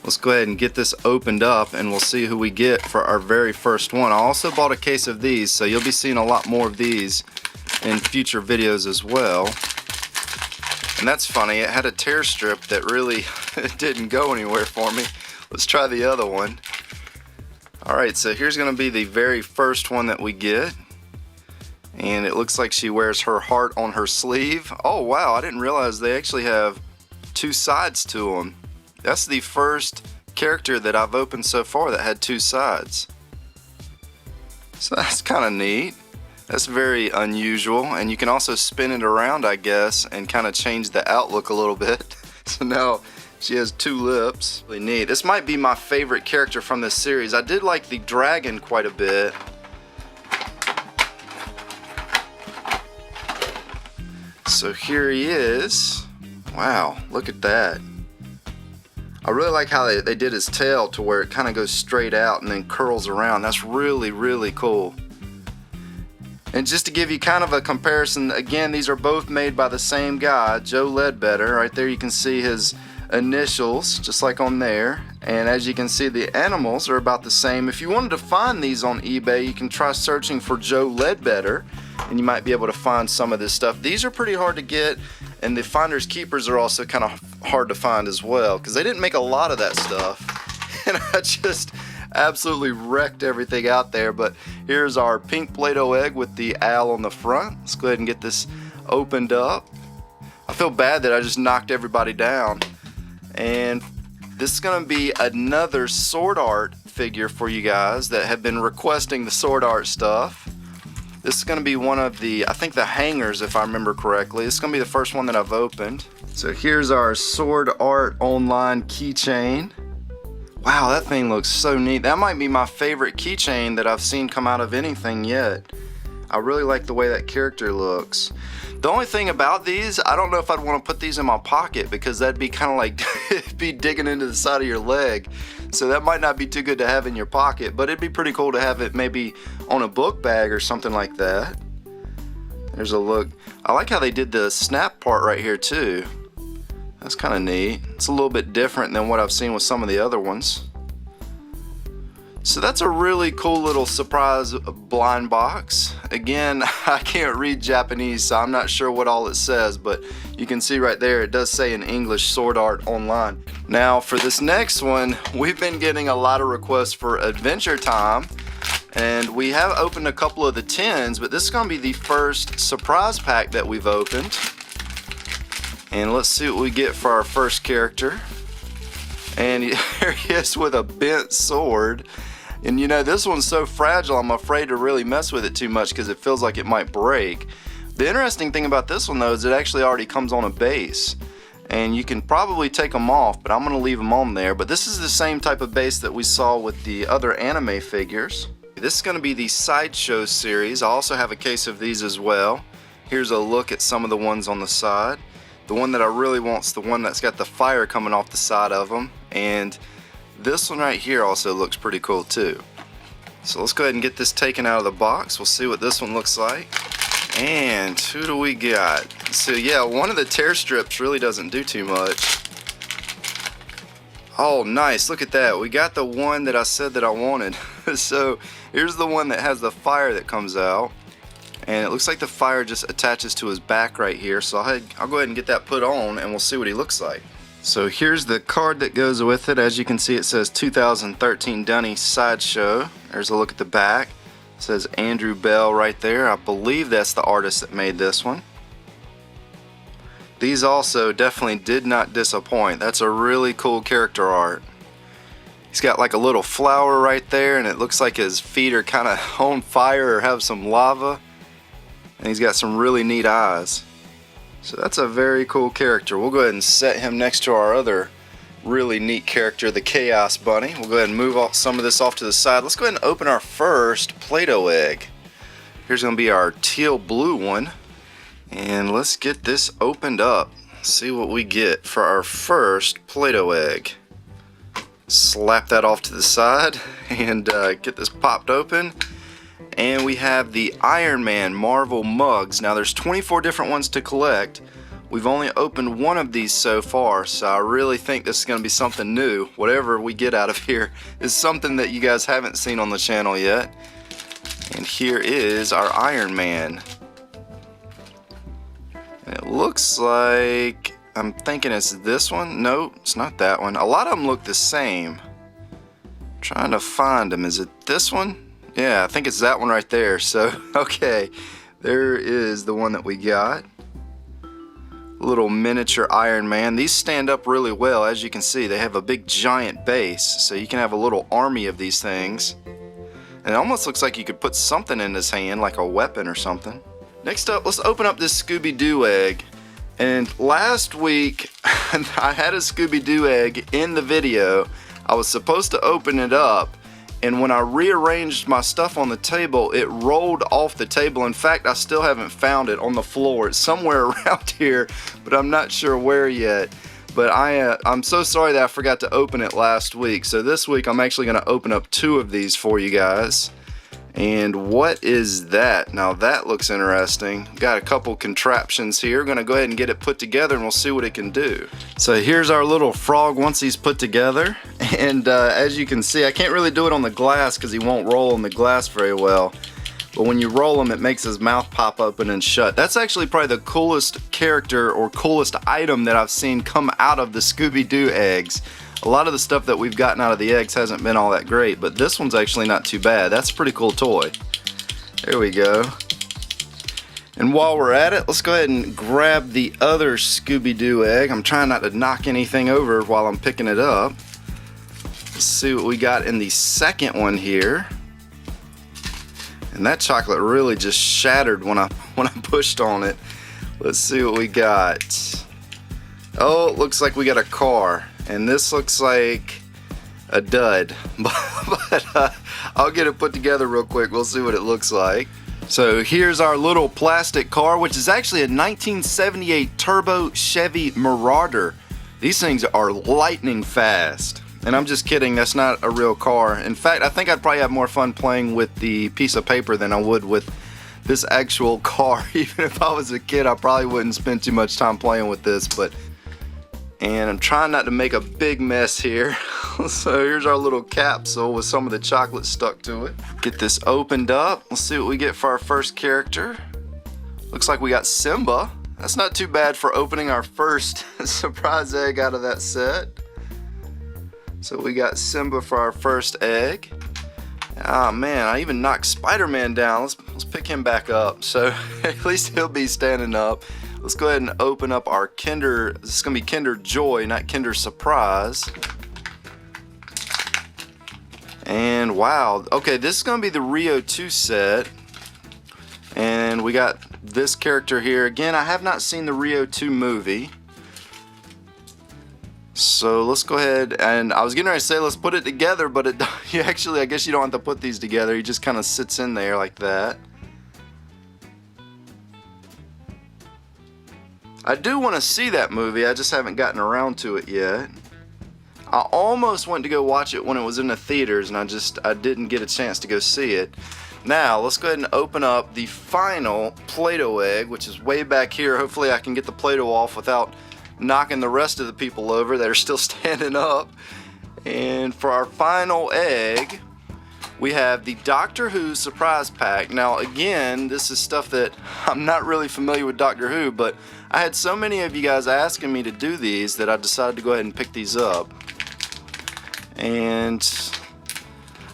Let's go ahead and get this opened up and we'll see who we get for our very first one. I also bought a case of these, so you'll be seeing a lot more of these in future videos as well. And that's funny, it had a tear strip that really didn't go anywhere for me. Let's try the other one. Alright, so here's going to be the very first one that we get. And it looks like she wears her heart on her sleeve. Oh wow, I didn't realize they actually have two sides to them. That's the first character that I've opened so far that had two sides. So that's kind of neat. That's very unusual, and you can also spin it around, I guess, and kind of change the outlook a little bit. So now she has two lips. Really neat. This might be my favorite character from this series. I did like the dragon quite a bit. So here he is. Wow, look at that. I really like how they did his tail to where it kind of goes straight out and then curls around. That's really, really cool. And just to give you kind of a comparison, again, these are both made by the same guy, Joe Ledbetter. Right there you can see his initials, just like on there. And as you can see, the animals are about the same. If you wanted to find these on eBay, you can try searching for Joe Ledbetter, and you might be able to find some of this stuff. These are pretty hard to get, and the finders keepers are also kind of hard to find as well, because they didn't make a lot of that stuff. And I just absolutely wrecked everything out there. But here's our pink Play-Doh egg with the owl on the front. Let's go ahead and get this opened up. I feel bad that I just knocked everybody down. And this is going to be another sword art figure for you guys that have been requesting the sword art stuff. This is going to be one of the, I think, the hangers, if I remember correctly. This is going to be the first one that I've opened. So here's our sword art online keychain. Wow, that thing looks so neat. That might be my favorite keychain that I've seen come out of anything yet. I really like the way that character looks. The only thing about these, I don't know if I'd want to put these in my pocket, because that'd be kind of like it'd be digging into the side of your leg. So that might not be too good to have in your pocket, but it'd be pretty cool to have it maybe on a book bag or something like that. There's a look. I like how they did the snap part right here too. That's kind of neat. It's a little bit different than what I've seen with some of the other ones. So that's a really cool little surprise blind box. Again, I can't read Japanese, so I'm not sure what all it says, but you can see right there it does say in English sword art online. Now for this next one, we've been getting a lot of requests for Adventure Time, and we have opened a couple of the tins, but this is going to be the first surprise pack that we've opened. And let's see what we get for our first character. And here he is with a bent sword. And you know, this one's so fragile, I'm afraid to really mess with it too much because it feels like it might break. The interesting thing about this one though is it actually already comes on a base. And you can probably take them off, but I'm going to leave them on there. But this is the same type of base that we saw with the other anime figures. This is going to be the Sideshow series. I also have a case of these as well. Here's a look at some of the ones on the side. The one that I really want is the one that's got the fire coming off the side of them. And this one right here also looks pretty cool too. So let's go ahead and get this taken out of the box. We'll see what this one looks like. And who do we got? So yeah, one of the tear strips really doesn't do too much. Oh nice, look at that. We got the one that I said that I wanted. So here's the one that has the fire that comes out. And it looks like the fire just attaches to his back right here. So I'll go ahead and get that put on and we'll see what he looks like. So here's the card that goes with it. As you can see, it says 2013 Dunny Sideshow. There's a look at the back. It says Andrew Bell right there. I believe that's the artist that made this one. These also definitely did not disappoint. That's a really cool character art. He's got like a little flower right there, and it looks like his feet are kind of on fire or have some lava. And he's got some really neat eyes. So that's a very cool character. We'll go ahead and set him next to our other really neat character, the Chaos Bunny. We'll go ahead and move some of this off to the side. Let's go ahead and open our first Play-Doh egg. Here's going to be our teal blue one. And let's get this opened up. See what we get for our first Play-Doh egg. Slap that off to the side and get this popped open. And we have the Iron Man Marvel mugs. Now there's 24 different ones to collect. We've only opened one of these so far, so I really think this is going to be something new. Whatever we get out of here is something that you guys haven't seen on the channel yet. And here is our Iron Man. And it looks like, I'm thinking it's this one. No, it's not that one. A lot of them look the same. I'm trying to find them. Is it this one? Yeah, I think it's that one right there. So, okay, there is the one that we got. Little miniature Iron Man. These stand up really well. As you can see, they have a big giant base, so you can have a little army of these things. And it almost looks like you could put something in his hand, like a weapon or something. Next up, let's open up this Scooby-Doo egg. And last week, I had a Scooby-Doo egg in the video. I was supposed to open it up, and when I rearranged my stuff on the table, it rolled off the table. In fact, I still haven't found it on the floor. It's somewhere around here, but I'm not sure where yet. But I'm so sorry that I forgot to open it last week. So this week I'm actually going to open up 2 of these for you guys. And what is that? Now that looks interesting. Got a couple contraptions here. Gonna go ahead and get it put together and we'll see what it can do. So here's our little frog once he's put together. And as you can see, I can't really do it on the glass because he won't roll on the glass very well. But when you roll him, it makes his mouth pop open and shut. That's actually probably the coolest character or coolest item that I've seen come out of the Scooby-Doo eggs. A lot of the stuff that we've gotten out of the eggs hasn't been all that great, but this one's actually not too bad. That's a pretty cool toy. There we go. And while we're at it, let's go ahead and grab the other Scooby-Doo egg. I'm trying not to knock anything over while I'm picking it up. Let's see what we got in the second one here. And that chocolate really just shattered when I pushed on it. Let's see what we got. Oh, it looks like we got a car. And this looks like a dud, but I'll get it put together real quick. We'll see what it looks like. So here's our little plastic car, which is actually a 1978 turbo Chevy Marauder. These things are lightning fast. And I'm just kidding, that's not a real car. In fact, I think I'd probably have more fun playing with the piece of paper than I would with this actual car. Even if I was a kid, I probably wouldn't spend too much time playing with this, and I'm trying not to make a big mess here. So here's our little capsule with some of the chocolate stuck to it. Get this opened up. Let's see what we get for our first character. Looks like we got Simba. That's not too bad for opening our first surprise egg out of that set. So we got Simba for our first egg. Ah man, I even knocked Spider-Man down. Let's pick him back up. So at least he'll be standing up. Let's go ahead and open up our Kinder. This is going to be Kinder Joy, not Kinder Surprise. And wow. Okay, this is going to be the Rio 2 set. And we got this character here. Again, I have not seen the Rio 2 movie. So let's go ahead, and I was getting ready to say let's put it together, but you actually, I guess you don't have to put these together. He just kind of sits in there like that. I do want to see that movie, I just haven't gotten around to it yet. I almost went to go watch it when it was in the theaters, and I didn't get a chance to go see it. Now, let's go ahead and open up the final Play-Doh egg, which is way back here. Hopefully I can get the Play-Doh off without knocking the rest of the people over that are still standing up. And for our final egg, we have the Doctor Who surprise pack. Now again, this is stuff that I'm not really familiar with Doctor Who, but I had so many of you guys asking me to do these that I decided to go ahead and pick these up. And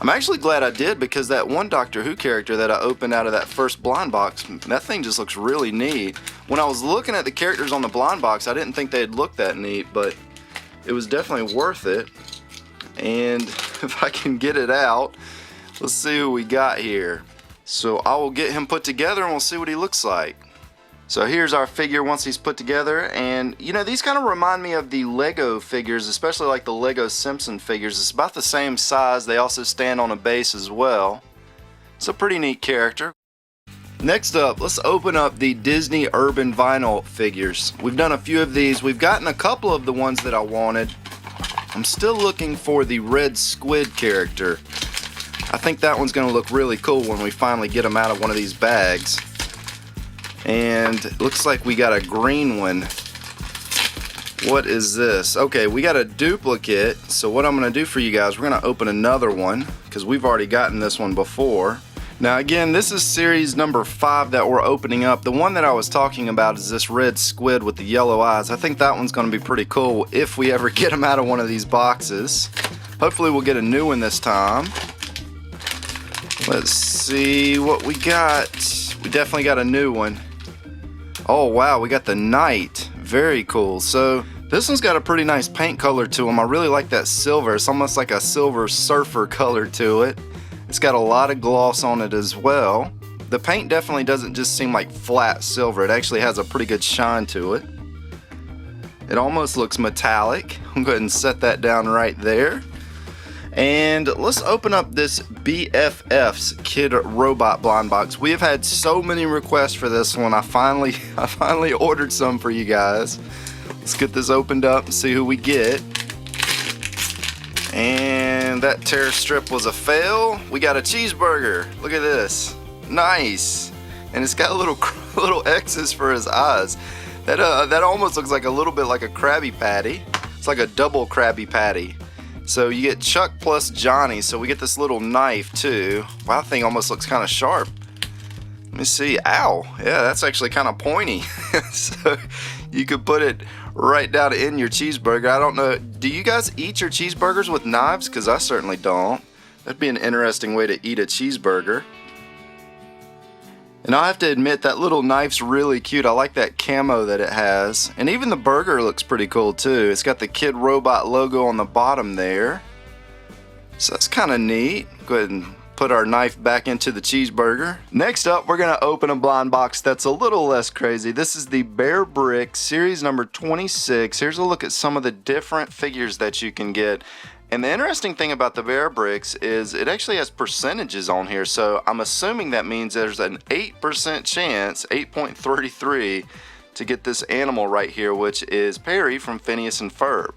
I'm actually glad I did, because that one Doctor Who character that I opened out of that first blind box, that thing just looks really neat. When I was looking at the characters on the blind box, I didn't think they'd look that neat, but it was definitely worth it. And if I can get it out, let's see who we got here. So I will get him put together and we'll see what he looks like. So here's our figure once he's put together, and you know, these kind of remind me of the Lego figures, especially like the Lego Simpson figures. It's about the same size. They also stand on a base as well. It's a pretty neat character. Next up, let's open up the Disney Urban Vinyl figures. We've done a few of these. We've gotten a couple of the ones that I wanted. I'm still looking for the red squid character. I think that one's going to look really cool when we finally get them out of one of these bags. And it looks like we got a green one. What is this? Okay, we got a duplicate. So what I'm going to do for you guys, we're going to open another one because we've already gotten this one before. Now again, this is series number 5 that we're opening up. The one that I was talking about is this red squid with the yellow eyes. I think that one's going to be pretty cool if we ever get them out of one of these boxes. Hopefully we'll get a new one this time. Let's see what we got. We definitely got a new one. Oh wow, we got the Knight. Very cool. So this one's got a pretty nice paint color to him. I really like that silver. It's almost like a silver surfer color to it. It's got a lot of gloss on it as well. The paint definitely doesn't just seem like flat silver. It actually has a pretty good shine to it. It almost looks metallic. I'm going to go ahead and set that down right there. And let's open up this BFF's Kid Robot blind box. We have had so many requests for this one. I finally ordered some for you guys. Let's Let's get this opened up and see who we get. And that tear strip was a fail. We got a cheeseburger. Look at this. Nice. And it's got little X's for his eyes. That almost looks like a little bit like a Krabby Patty. It's like a double Krabby Patty. So you get Chuck plus Johnny. So we get this little knife too. Wow, that thing almost looks kind of sharp. Let me see. Ow. Yeah, that's actually kind of pointy. So you could put it right down in your cheeseburger. I don't know. Do you guys eat your cheeseburgers with knives? Because I certainly don't. That'd be an interesting way to eat a cheeseburger. And I have to admit, that little knife's really cute. I like that camo that it has. And even the burger looks pretty cool too. It's got the Kid Robot logo on the bottom there. So that's kind of neat. Go ahead and put our knife back into the cheeseburger. Next up, we're going to open a blind box that's a little less crazy. This is the Bear Brick series number 26. Here's a look at some of the different figures that you can get. And the interesting thing about the Bear Bricks is it actually has percentages on here. So I'm assuming that means there's an 8% chance, 8.33, to get this animal right here, which is Perry from Phineas and Ferb.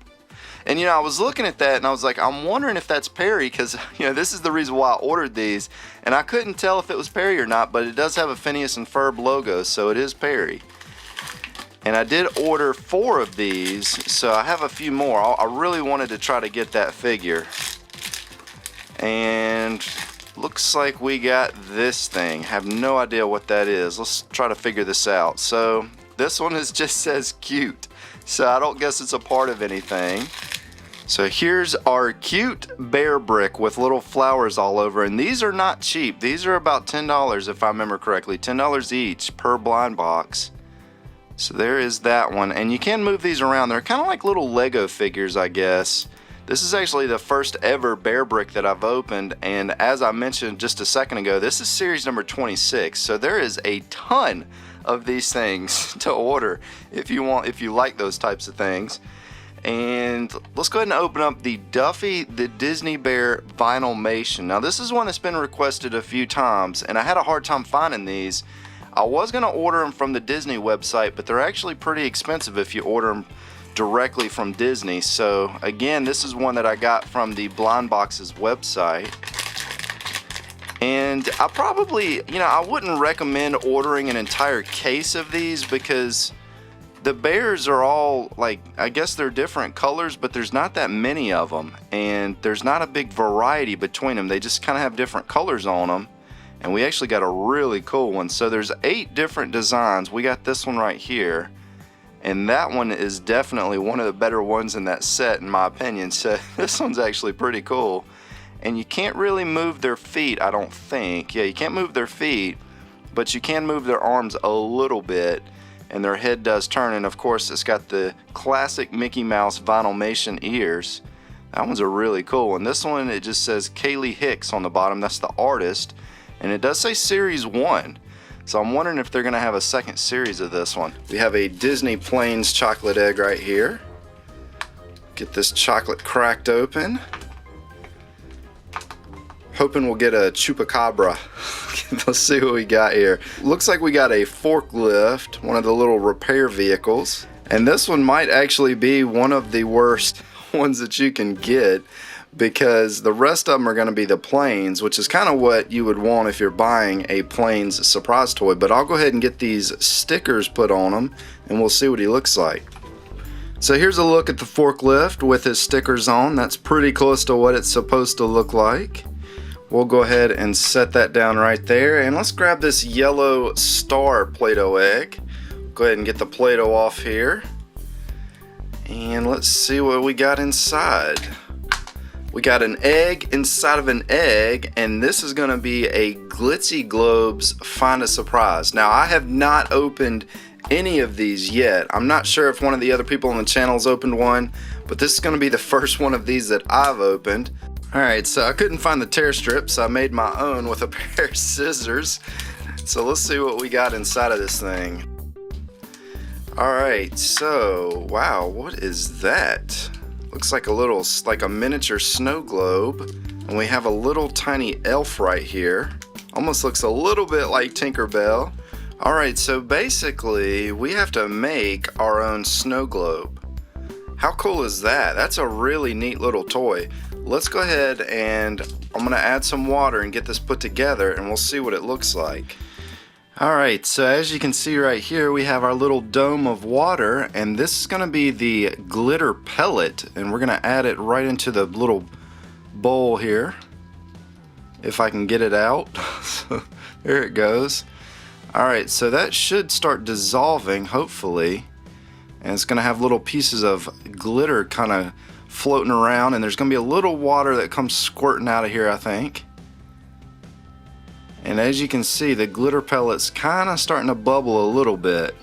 And you know, I was looking at that and I was like, I'm wondering if that's Perry, because you know, this is the reason why I ordered these. And I couldn't tell if it was Perry or not, but it does have a Phineas and Ferb logo, so it is Perry. And I did order 4 of these, so I have a few more. I really wanted to try to get that figure. And looks like we got this thing. Have no idea what that is. Let's try to figure this out. So this one just says cute. So I don't guess it's a part of anything. So here's our cute bear brick with little flowers all over. And these are not cheap. These are about $10 if I remember correctly. $10 each per blind box. So there is that one, and you can move these around. They're kind of like little Lego figures, I guess. This is actually the first ever bear brick that I've opened, and as I mentioned just a second ago, this is series number 26. So there is a ton of these things to order if you like those types of things. And let's go ahead and open up the Duffy the Disney Bear Vinylmation. Now this is one that's been requested a few times, and I had a hard time finding these. I was going to order them from the Disney website, but they're actually pretty expensive if you order them directly from Disney. So again, this is one that I got from the Blind Boxes website. And I probably, you know, I wouldn't recommend ordering an entire case of these because the bears are all like, I guess they're different colors, but there's not that many of them. And there's not a big variety between them. They just kind of have different colors on them. And we actually got a really cool one. So there's 8 different designs. We got this one right here. And that one is definitely one of the better ones in that set, in my opinion. So this one's actually pretty cool. And you can't really move their feet, I don't think. Yeah, you can't move their feet, but you can move their arms a little bit. And their head does turn. And of course, it's got the classic Mickey Mouse Vinylmation ears. That one's a really cool one. This one, it just says Kaylee Hicks on the bottom. That's the artist. And it does say Series 1. So I'm wondering if they're going to have a second series of this one. We have a Disney Plains chocolate egg right here. Get this chocolate cracked open. Hoping we'll get a chupacabra. Let's see what we got here. Looks like we got a forklift, one of the little repair vehicles. And this one might actually be one of the worst ones that you can get, because the rest of them are going to be the planes, which is kind of what you would want if you're buying a planes surprise toy. But I'll go ahead and get these stickers put on them and we'll see what he looks like. So here's a look at the forklift with his stickers on. That's pretty close to what it's supposed to look like. We'll go ahead and set that down right there, and let's grab this yellow star Play-Doh egg. Go ahead and get the Play-Doh off here, and let's see what we got inside. We got an egg inside of an egg, and this is going to be a Glitzy Globes Find a Surprise. Now, I have not opened any of these yet. I'm not sure if one of the other people on the channel has opened one, but this is going to be the first one of these that I've opened. Alright, so I couldn't find the tear strips, so I made my own with a pair of scissors. So let's see what we got inside of this thing. Alright, so, wow, what is that? Looks like a miniature snow globe. And we have a little tiny elf right here. Almost looks a little bit like Tinkerbell. Alright, so basically we have to make our own snow globe. How cool is that? That's a really neat little toy. Let's go ahead and I'm gonna add some water and get this put together, and we'll see what it looks like. Alright, so as you can see right here, we have our little dome of water, and this is gonna be the glitter pellet, and we're gonna add it right into the little bowl here, if I can get it out. So there it goes. Alright, so that should start dissolving, hopefully, and it's gonna have little pieces of glitter kind of floating around, and there's gonna be a little water that comes squirting out of here, I think. And as you can see, the glitter pellet's kind of starting to bubble a little bit.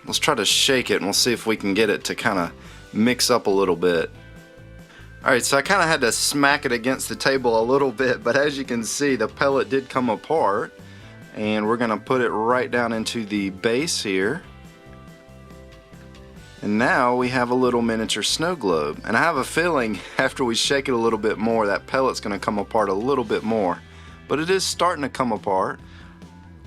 Let's try to shake it and we'll see if we can get it to kind of mix up a little bit. Alright, so I kind of had to smack it against the table a little bit, but as you can see, the pellet did come apart. And we're going to put it right down into the base here. And now we have a little miniature snow globe. And I have a feeling after we shake it a little bit more, that pellet's going to come apart a little bit more. But it is starting to come apart.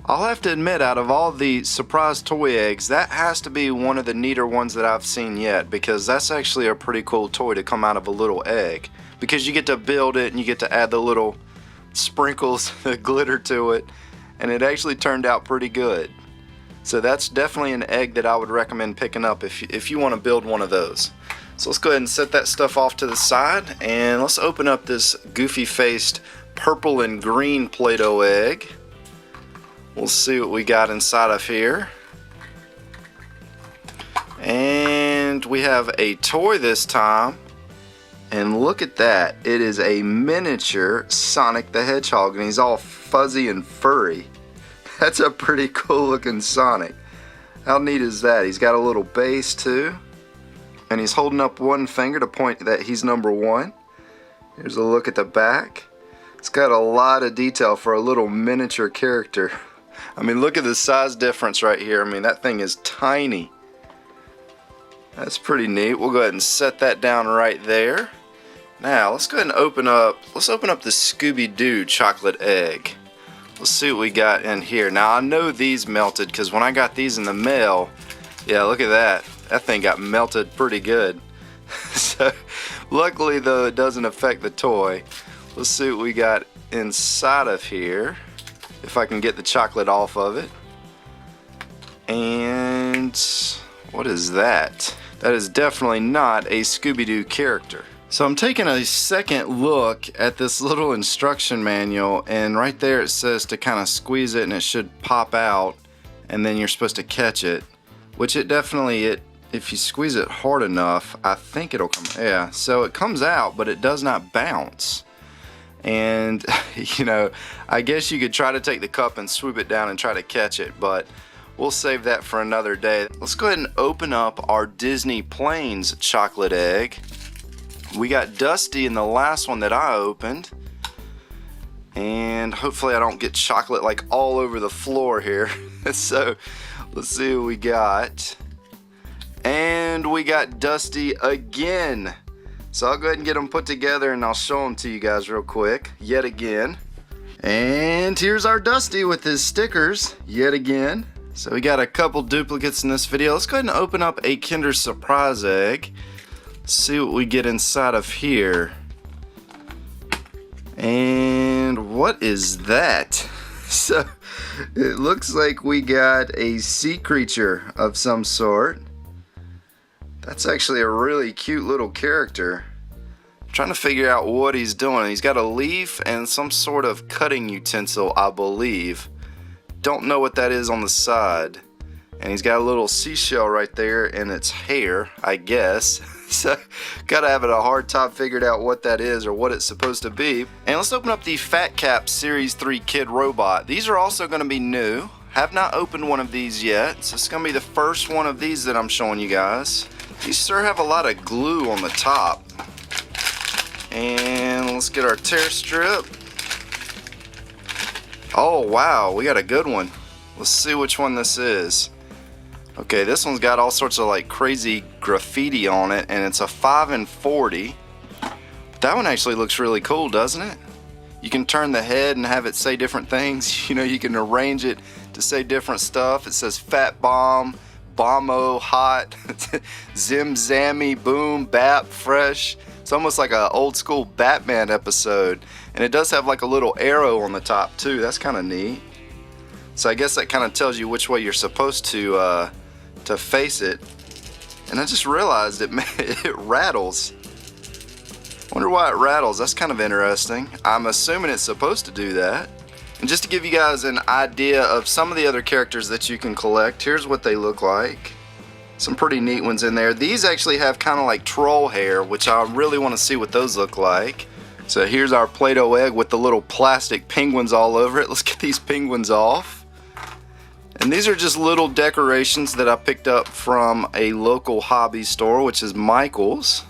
I'll have to admit, out of all the surprise toy eggs, that has to be one of the neater ones that I've seen yet, because that's actually a pretty cool toy to come out of a little egg, because you get to build it and you get to add the little sprinkles, the glitter to it, and it actually turned out pretty good. So that's definitely an egg that I would recommend picking up if you want to build one of those. So let's go ahead and set that stuff off to the side, and let's open up this goofy faced purple and green Play-Doh egg. We'll see what we got inside of here. And we have a toy this time. And look at that. It is a miniature Sonic the Hedgehog, and he's all fuzzy and furry. That's a pretty cool looking Sonic. How neat is that? He's got a little base too. And he's holding up one finger to point that he's number 1. Here's a look at the back. It's got a lot of detail for a little miniature character. I mean, look at the size difference right here. I mean, that thing is tiny. That's pretty neat. We'll go ahead and set that down right there. Now, let's go ahead and open up the Scooby-Doo chocolate egg. Let's see what we got in here. Now, I know these melted because when I got these in the mail, yeah, look at that. That thing got melted pretty good. So, luckily, though, it doesn't affect the toy. Let's see what we got inside of here, if I can get the chocolate off of it. And what is that? That is definitely not a Scooby-Doo character. So I'm taking a second look at this little instruction manual, and right there it says to kind of squeeze it and it should pop out, and then you're supposed to catch it, which it definitely, if you squeeze it hard enough, I think it'll come, yeah, so it comes out, but it does not bounce. And, you know, I guess you could try to take the cup and swoop it down and try to catch it, but we'll save that for another day. Let's go ahead and open up our Disney Plains chocolate egg. We got Dusty in the last one that I opened. And hopefully I don't get chocolate like all over the floor here. So, let's see what we got. And we got Dusty again. So I'll go ahead and get them put together and I'll show them to you guys real quick, yet again. And here's our Dusty with his stickers, yet again. So we got a couple duplicates in this video. Let's go ahead and open up a Kinder Surprise egg. See what we get inside of here. And what is that? So it looks like we got a sea creature of some sort. That's actually a really cute little character. I'm trying to figure out what he's doing. He's got a leaf and some sort of cutting utensil, I believe. Don't know what that is on the side. And he's got a little seashell right there in its hair, I guess. So, gotta have it a hard time figured out what that is or what it's supposed to be. And let's open up the Fat Cap Series 3 Kid Robot. These are also gonna be new. Have not opened one of these yet. So it's gonna be the first one of these that I'm showing you guys. These sure have a lot of glue on the top. And let's get our tear strip. Oh wow, we got a good one. Let's see which one this is. Okay, this one's got all sorts of like crazy graffiti on it, and it's a 5 and 40. That one actually looks really cool, doesn't it? You can turn the head and have it say different things. You know, you can arrange it to say different stuff. It says Fat Bomb, Bombo, hot, Zim Zammy, boom, bap, fresh. It's almost like an old school Batman episode. And it does have like a little arrow on the top too. That's kind of neat. So I guess that kind of tells you which way you're supposed to face it. And I just realized it rattles. Wonder why it rattles. That's kind of interesting. I'm assuming it's supposed to do that. And just to give you guys an idea of some of the other characters that you can collect, here's what they look like. Some pretty neat ones in there. These actually have kind of like troll hair, which I really want to see what those look like. So here's our Play-Doh egg with the little plastic penguins all over it. Let's get these penguins off. And these are just little decorations that I picked up from a local hobby store, which is Michael's.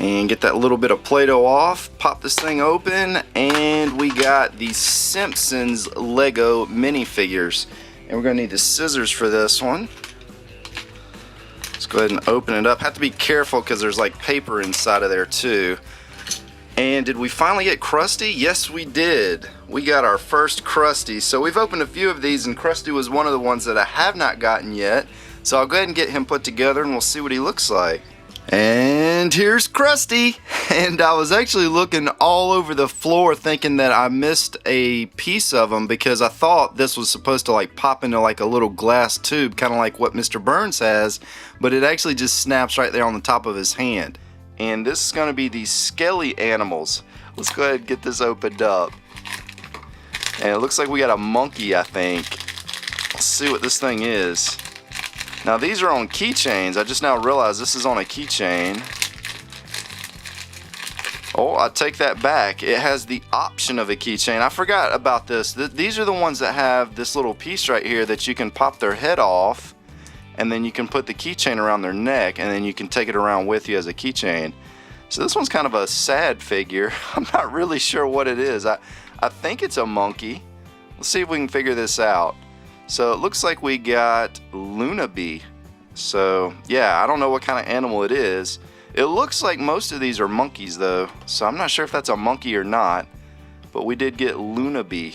And get that little bit of Play-Doh off, pop this thing open, and we got the Simpsons Lego minifigures. And we're gonna need the scissors for this one. Let's go ahead and open it up. Have to be careful because there's like paper inside of there too. And did we finally get Krusty? Yes, we did. We got our first Krusty. So we've opened a few of these, and Krusty was one of the ones that I have not gotten yet. So I'll go ahead and get him put together and we'll see what he looks like. And here's Krusty. And I was actually looking all over the floor thinking that I missed a piece of him because I thought this was supposed to like pop into like a little glass tube, kind of like what Mr. Burns has, but it actually just snaps right there on the top of his hand. And this is going to be the Skelly Animals. Let's go ahead and get this opened up. And it looks like we got a monkey, I think. Let's see what this thing is. Now these are on keychains. I just now realized this is on a keychain. Oh, I take that back. It has the option of a keychain. I forgot about this. These are the ones that have this little piece right here that you can pop their head off, and then you can put the keychain around their neck, and then you can take it around with you as a keychain. So this one's kind of a sad figure. I'm not really sure what it is. I think it's a monkey. Let's see if we can figure this out. So it looks like we got Lunabee. So yeah, I don't know what kind of animal it is. It looks like most of these are monkeys though, so I'm not sure if that's a monkey or not, but we did get Lunabee.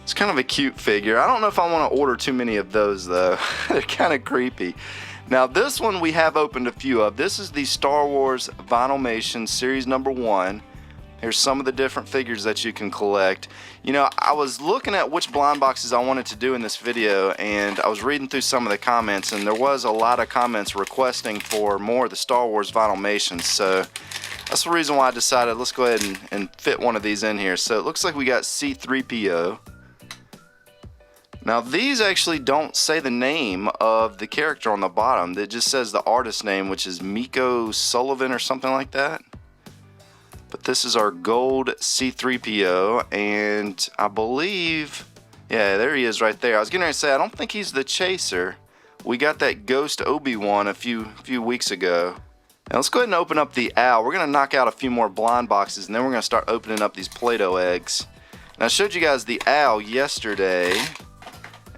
It's kind of a cute figure. I don't know if I want to order too many of those though. They're kind of creepy. Now this one we have opened a few of. This is the Star Wars Vinylmation Series number 1. Here's some of the different figures that you can collect. You know, I was looking at which blind boxes I wanted to do in this video, and I was reading through some of the comments, and there was a lot of comments requesting for more of the Star Wars Vinylmations. So that's the reason why I decided let's go ahead and fit one of these in here. So it looks like we got C-3PO. Now these actually don't say the name of the character on the bottom. It just says the artist name, which is Miko Sullivan or something like that. But this is our gold C-3PO, and I believe, yeah, there he is right there. I was getting ready to say, I don't think he's the chaser. We got that Ghost Obi-Wan a few weeks ago. Now let's go ahead and open up the owl. We're going to knock out a few more blind boxes, and then we're going to start opening up these Play-Doh eggs. Now I showed you guys the owl yesterday,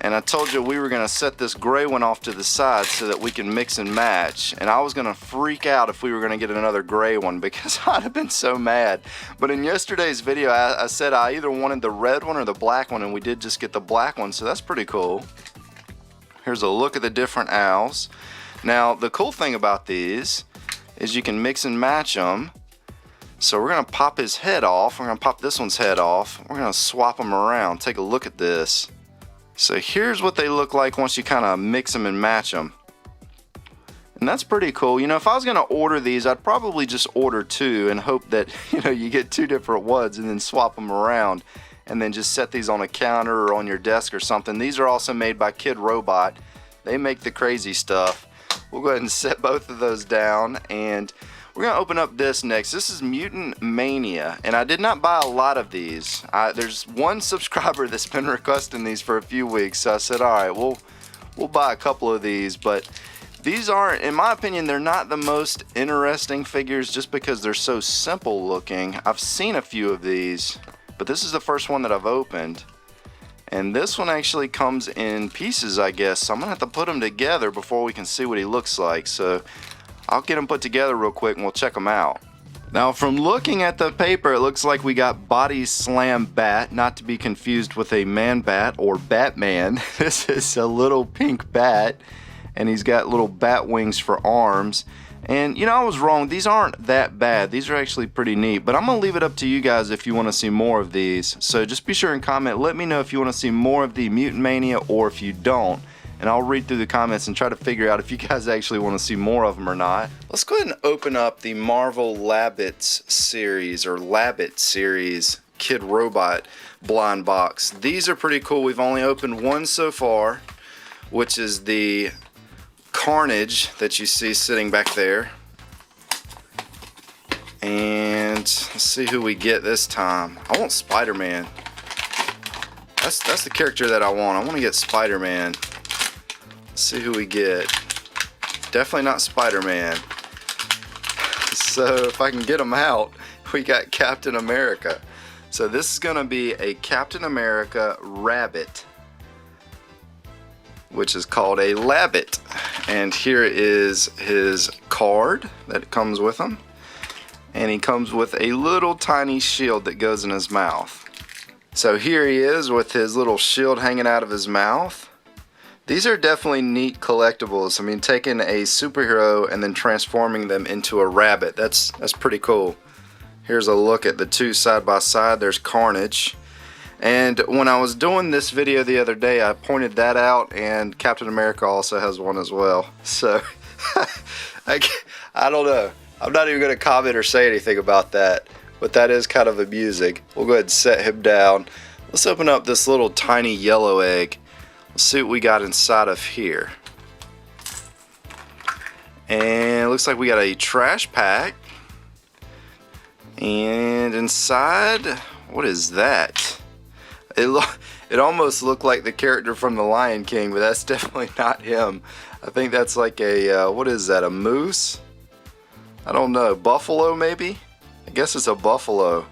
and I told you we were going to set this gray one off to the side so that we can mix and match. And I was going to freak out if we were going to get another gray one because I'd have been so mad. But in yesterday's video, I said I either wanted the red one or the black one, and we did just get the black one, so that's pretty cool. Here's a look at the different owls. Now, the cool thing about these is you can mix and match them. So we're going to pop his head off. We're going to pop this one's head off. We're going to swap them around. Take a look at this. So here's what they look like once you kind of mix them and match them. And that's pretty cool. You know, if I was going to order these, I'd probably just order 2 and hope that, you know, you get 2 different ones and then swap them around and then just set these on a counter or on your desk or something. These are also made by Kid Robot. They make the crazy stuff. We'll go ahead and set both of those down, and we're going to open up this next. This is Mutant Mania, and I did not buy a lot of these. There's one subscriber that's been requesting these for a few weeks, so I said, alright, we'll buy a couple of these, but these aren't, in my opinion, they're not the most interesting figures just because they're so simple looking. I've seen a few of these, but this is the first one that I've opened. And this one actually comes in pieces, I guess, so I'm going to have to put them together before we can see what he looks like. So I'll get them put together real quick and we'll check them out. Now from looking at the paper, it looks like we got Body Slam Bat, not to be confused with a man bat or Batman. This is a little pink bat, and he's got little bat wings for arms. And you know, I was wrong, these aren't that bad. These are actually pretty neat, but I'm gonna leave it up to you guys if you want to see more of these. So just be sure and comment, let me know if you want to see more of the Mutant Mania or if you don't. And I'll read through the comments and try to figure out if you guys actually want to see more of them or not. Let's go ahead and open up the Marvel Labbits series, or Labbit series Kid Robot blind box. These are pretty cool. We've only opened one so far, which is the Carnage that you see sitting back there. And let's see who we get this time. I want Spider-Man. That's the character that I want. I want to get Spider-Man. See who we get. Definitely not Spider-Man. So if I can get them out, we got Captain America. So this is gonna be a Captain America rabbit, which is called a Labbit. And here is his card that comes with him, and he comes with a little tiny shield that goes in his mouth. So here he is with his little shield hanging out of his mouth. These are definitely neat collectibles. I mean, taking a superhero and then transforming them into a rabbit, that's pretty cool. Here's a look at the two side by side. There's Carnage. And when I was doing this video the other day, I pointed that out, and Captain America also has one as well. So, I don't know. I'm not even going to comment or say anything about that, but that is kind of amusing. We'll go ahead and set him down. Let's open up this little tiny yellow egg. Let's see what we got inside of here. And it looks like we got a trash pack. And inside, what is that? It almost looked like the character from The Lion King, but that's definitely not him. I think that's like a, what is that, a moose? I don't know, buffalo maybe? I guess it's a buffalo.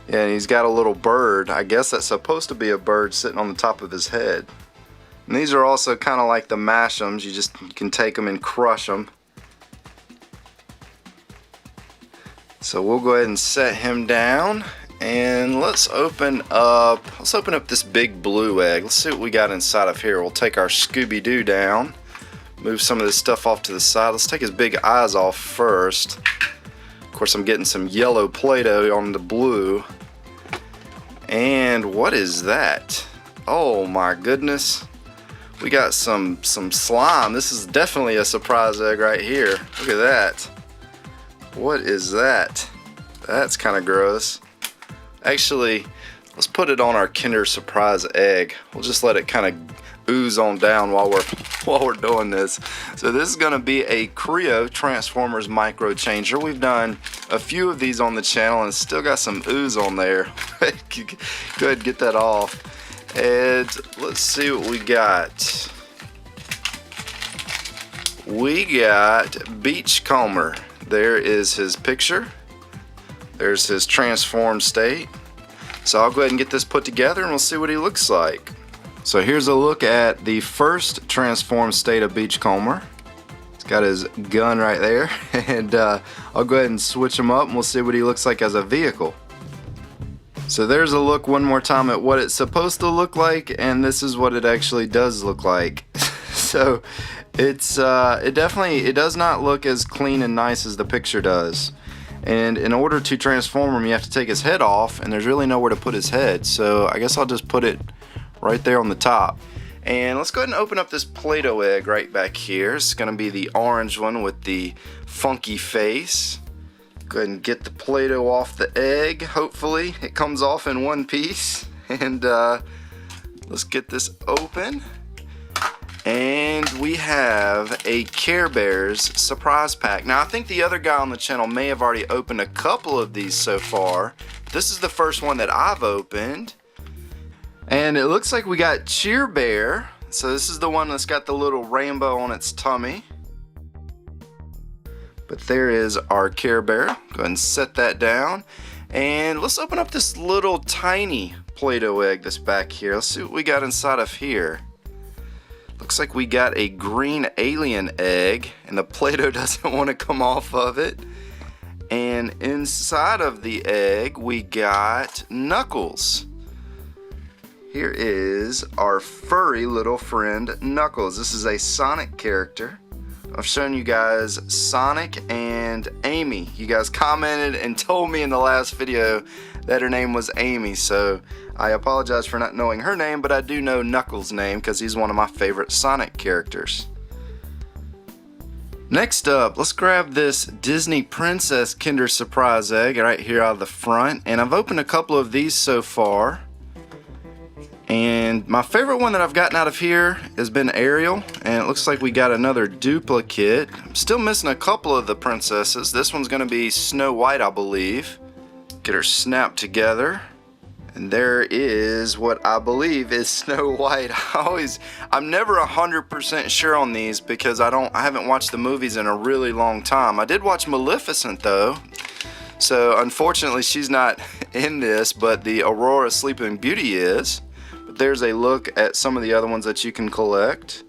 Yeah, and he's got a little bird. I guess that's supposed to be a bird sitting on the top of his head. And these are also kind of like the Mash'ems. You can take them and crush them. So we'll go ahead and set him down. And let's open up this big blue egg. Let's see what we got inside of here. We'll take our Scooby-Doo down. Move some of this stuff off to the side. Let's take his big eyes off first. Of course, I'm getting some yellow Play-Doh on the blue. And what is that? Oh my goodness. We got some slime. This is definitely a surprise egg right here. Look at that. What is that? That's kind of gross. Actually, let's put it on our Kinder Surprise egg. We'll just let it kind of ooze on down while we're doing this. So this is going to be a Creo Transformers Micro Changer. We've done a few of these on the channel and still got some ooze on there. Go ahead and get that off. And let's see what we got. We got Beachcomber. There is his picture. There's his transformed state. So I'll go ahead and get this put together and we'll see what he looks like. So here's a look at the first transformed state of Beachcomber. He's got his gun right there, and I'll go ahead and switch him up and we'll see what he looks like as a vehicle. So there's a look one more time at what it's supposed to look like, and this is what it actually does look like. So it does not look as clean and nice as the picture does. And in order to transform him, you have to take his head off, and there's really nowhere to put his head. So I guess I'll just put it right there on the top. And let's go ahead and open up this Play-Doh egg right back here. It's going to be the orange one with the funky face. Go ahead and get the Play-Doh off the egg. Hopefully it comes off in one piece. And let's get this open. And we have a Care Bears surprise pack. Now I think the other guy on the channel may have already opened a couple of these so far. This is the first one that I've opened. And it looks like we got Cheer Bear. So this is the one that's got the little rainbow on its tummy. But there is our Care Bear. Go ahead and set that down. And let's open up this little tiny Play-Doh egg that's back here. Let's see what we got inside of here. Looks like we got a green alien egg, and the Play-Doh doesn't want to come off of it. And inside of the egg, we got Knuckles. Here is our furry little friend, Knuckles. This is a Sonic character. I've shown you guys Sonic and Amy. You guys commented and told me in the last video that her name was Amy, so I apologize for not knowing her name, but I do know Knuckles' name because he's one of my favorite Sonic characters. Next up, let's grab this Disney Princess Kinder Surprise egg right here out of the front, and I've opened a couple of these so far. And my favorite one that I've gotten out of here has been Ariel, and it looks like we got another duplicate. I'm still missing a couple of the princesses. This one's going to be Snow White, I believe. Get her snapped together. And there is what I believe is Snow White. I'm never 100% sure on these because I haven't watched the movies in a really long time. I did watch Maleficent though. So unfortunately she's not in this, but the Aurora Sleeping Beauty is. There's a look at some of the other ones that you can collect.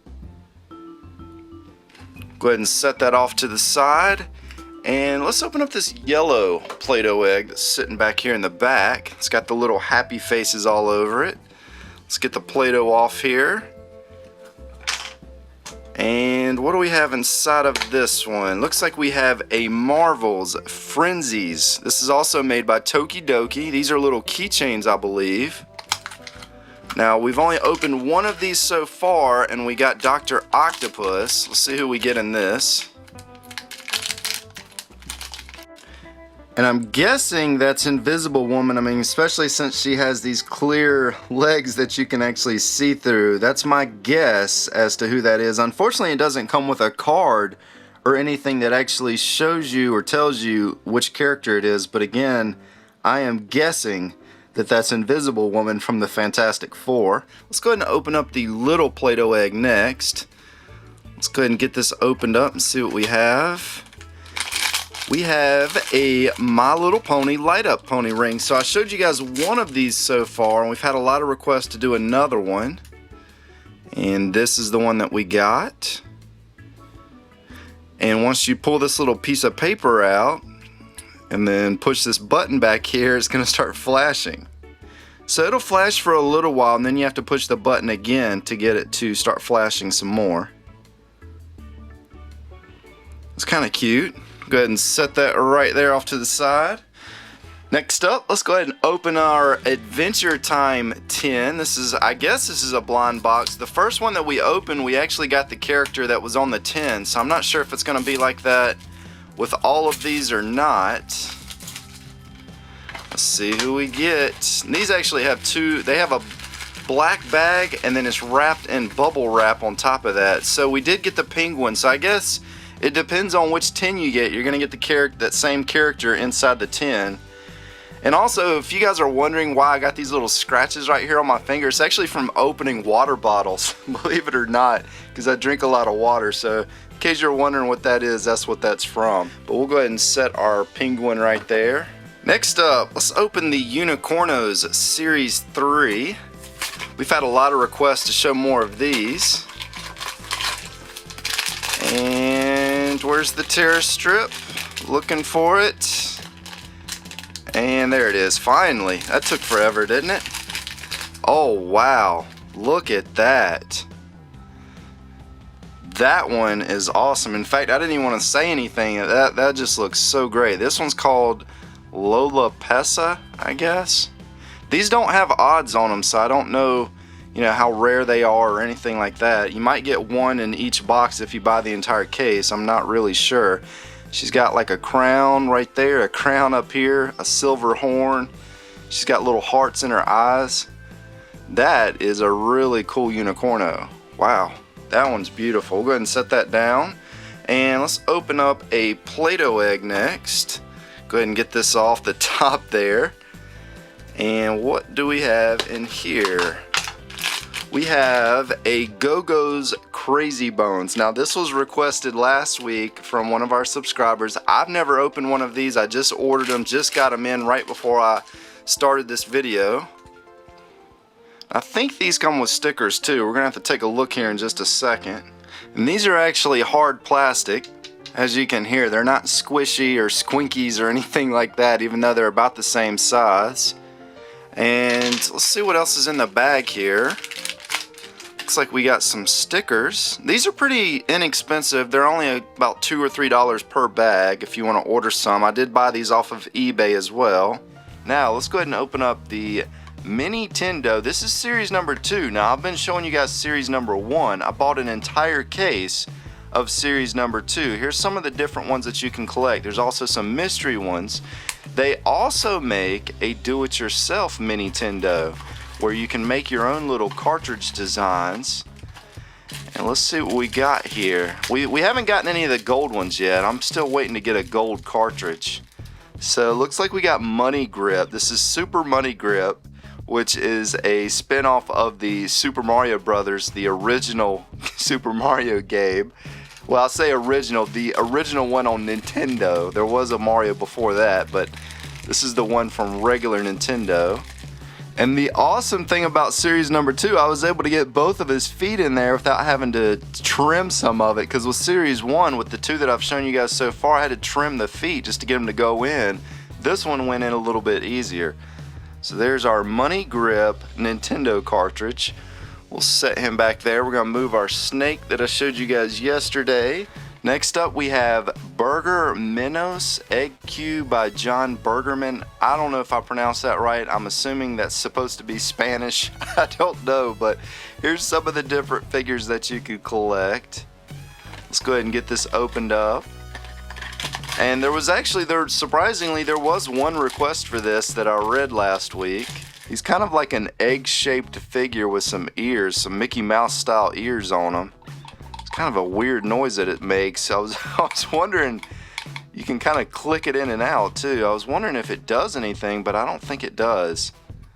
Go ahead and set that off to the side. And let's open up this yellow Play-Doh egg that's sitting back here in the back. It's got the little happy faces all over it. Let's get the Play-Doh off here. And what do we have inside of this one? Looks like we have a Marvel's Frenzies. This is also made by Tokidoki. These are little keychains, I believe. Now, we've only opened one of these so far, and we got Dr. Octopus. Let's see who we get in this. And I'm guessing that's Invisible Woman. I mean, especially since she has these clear legs that you can actually see through. That's my guess as to who that is. Unfortunately, it doesn't come with a card or anything that actually shows you or tells you which character it is. But again, I am guessing that that's Invisible Woman from the Fantastic Four. Let's go ahead and open up the little Play-Doh egg next. Let's go ahead and get this opened up and see what we have. We have a My Little Pony light up pony ring. So I showed you guys one of these so far, and we've had a lot of requests to do another one. And this is the one that we got. And once you pull this little piece of paper out, and then push this button back here, it's going to start flashing. So it'll flash for a little while, and then you have to push the button again to get it to start flashing some more. It's kind of cute. Go ahead and set that right there off to the side. Next up, let's go ahead and open our Adventure Time tin. I guess this is a blind box. The first one that we opened, we actually got the character that was on the tin, so I'm not sure if it's going to be like that with all of these or not. Let's see who we get. These actually have they have a black bag and then it's wrapped in bubble wrap on top of that. So we did get the penguin, so I guess it depends on which tin you get. You're gonna get that same character inside the tin. And also, if you guys are wondering why I got these little scratches right here on my finger, it's actually from opening water bottles, believe it or not, because I drink a lot of water. So in case you're wondering what that is, that's what that's from. But we'll go ahead and set our penguin right there. Next up, let's open the Unicornos Series 3. We've had a lot of requests to show more of these. And where's the tear strip? Looking for it. And there it is, finally. That took forever, didn't it? Oh, wow. Look at that. That one is awesome. In fact, I didn't even want to say anything. That just looks so great. This one's called Lola Pessa, I guess. These don't have odds on them, so I don't know, how rare they are or anything like that. You might get one in each box if you buy the entire case. I'm not really sure. She's got like a crown right there, a crown up here, a silver horn. She's got little hearts in her eyes. That is a really cool Unicorno. Wow, that one's beautiful. We'll go ahead and set that down. And let's open up a Play-Doh egg next. Go ahead and get this off the top there. And what do we have in here? We have a Go-Go's Crazy Bones. Now this was requested last week from one of our subscribers. I've never opened one of these. I just ordered them, just got them in right before I started this video. I think these come with stickers too. We're gonna have to take a look here in just a second. And these are actually hard plastic. As you can hear, they're not squishy or squinkies or anything like that, even though they're about the same size. And let's see what else is in the bag here. Looks like we got some stickers. These are pretty inexpensive. They're only about $2 or $3 per bag if you want to order some. I did buy these off of eBay as well. Now let's go ahead and open up the Mini Tendo. This is series number 2. Now I've been showing you guys series number 1. I bought an entire case of series number 2. Here's some of the different ones that you can collect. There's also some mystery ones. They also make a do-it-yourself Mini Tendo where you can make your own little cartridge designs. And let's see what we got here. We haven't gotten any of the gold ones yet. I'm still waiting to get a gold cartridge. So it looks like we got Money Grip. This is Super Money Grip, which is a spin-off of the Super Mario Brothers, the original Super Mario game. Well, I'll say original, the original one on Nintendo. There was a Mario before that, but this is the one from regular Nintendo. And the awesome thing about series number 2, I was able to get both of his feet in there without having to trim some of it, because with series 1, with the 2 that I've shown you guys so far, I had to trim the feet just to get them to go in. This one went in a little bit easier. So there's our Money Grip Nintendo cartridge. We'll set him back there. We're going to move our snake that I showed you guys yesterday. Next up we have Burger Minos Egg Cube by John Bergerman. I don't know if I pronounced that right. I'm assuming that's supposed to be Spanish. I don't know, but here's some of the different figures that you could collect. Let's go ahead and get this opened up. And surprisingly, there was one request for this that I read last week. He's kind of like an egg-shaped figure with some ears, some Mickey Mouse style ears on him. It's kind of a weird noise that it makes. I was wondering, you can kind of click it in and out too. I was wondering if it does anything, but I don't think it does.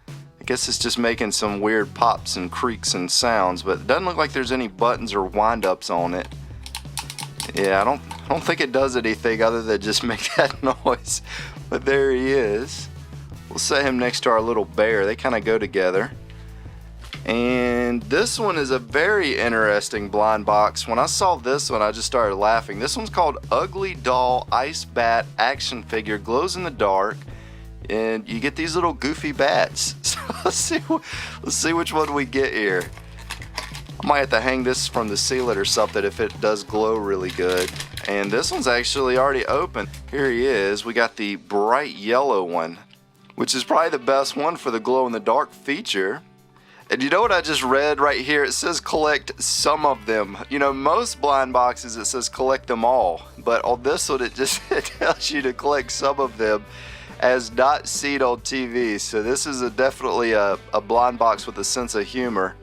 I guess it's just making some weird pops and creaks and sounds, but it doesn't look like there's any buttons or wind-ups on it. Yeah, I don't think it does anything other than just make that noise. But there he is. We'll set him next to our little bear. They kind of go together. And this one is a very interesting blind box. When I saw this one, I just started laughing. This one's called Ugly Doll Ice Bat Action Figure. Glows in the dark. And you get these little goofy bats. So let's see which one we get here. I might have to hang this from the ceiling or something if it does glow really good. And this one's actually already open. Here he is. We got the bright yellow one, which is probably the best one for the glow in the dark feature. And you know what I just read right here? It says collect some of them. You know, most blind boxes it says collect them all, but on this one it tells you to collect some of them as not seen on TV. So this is definitely a blind box with a sense of humor.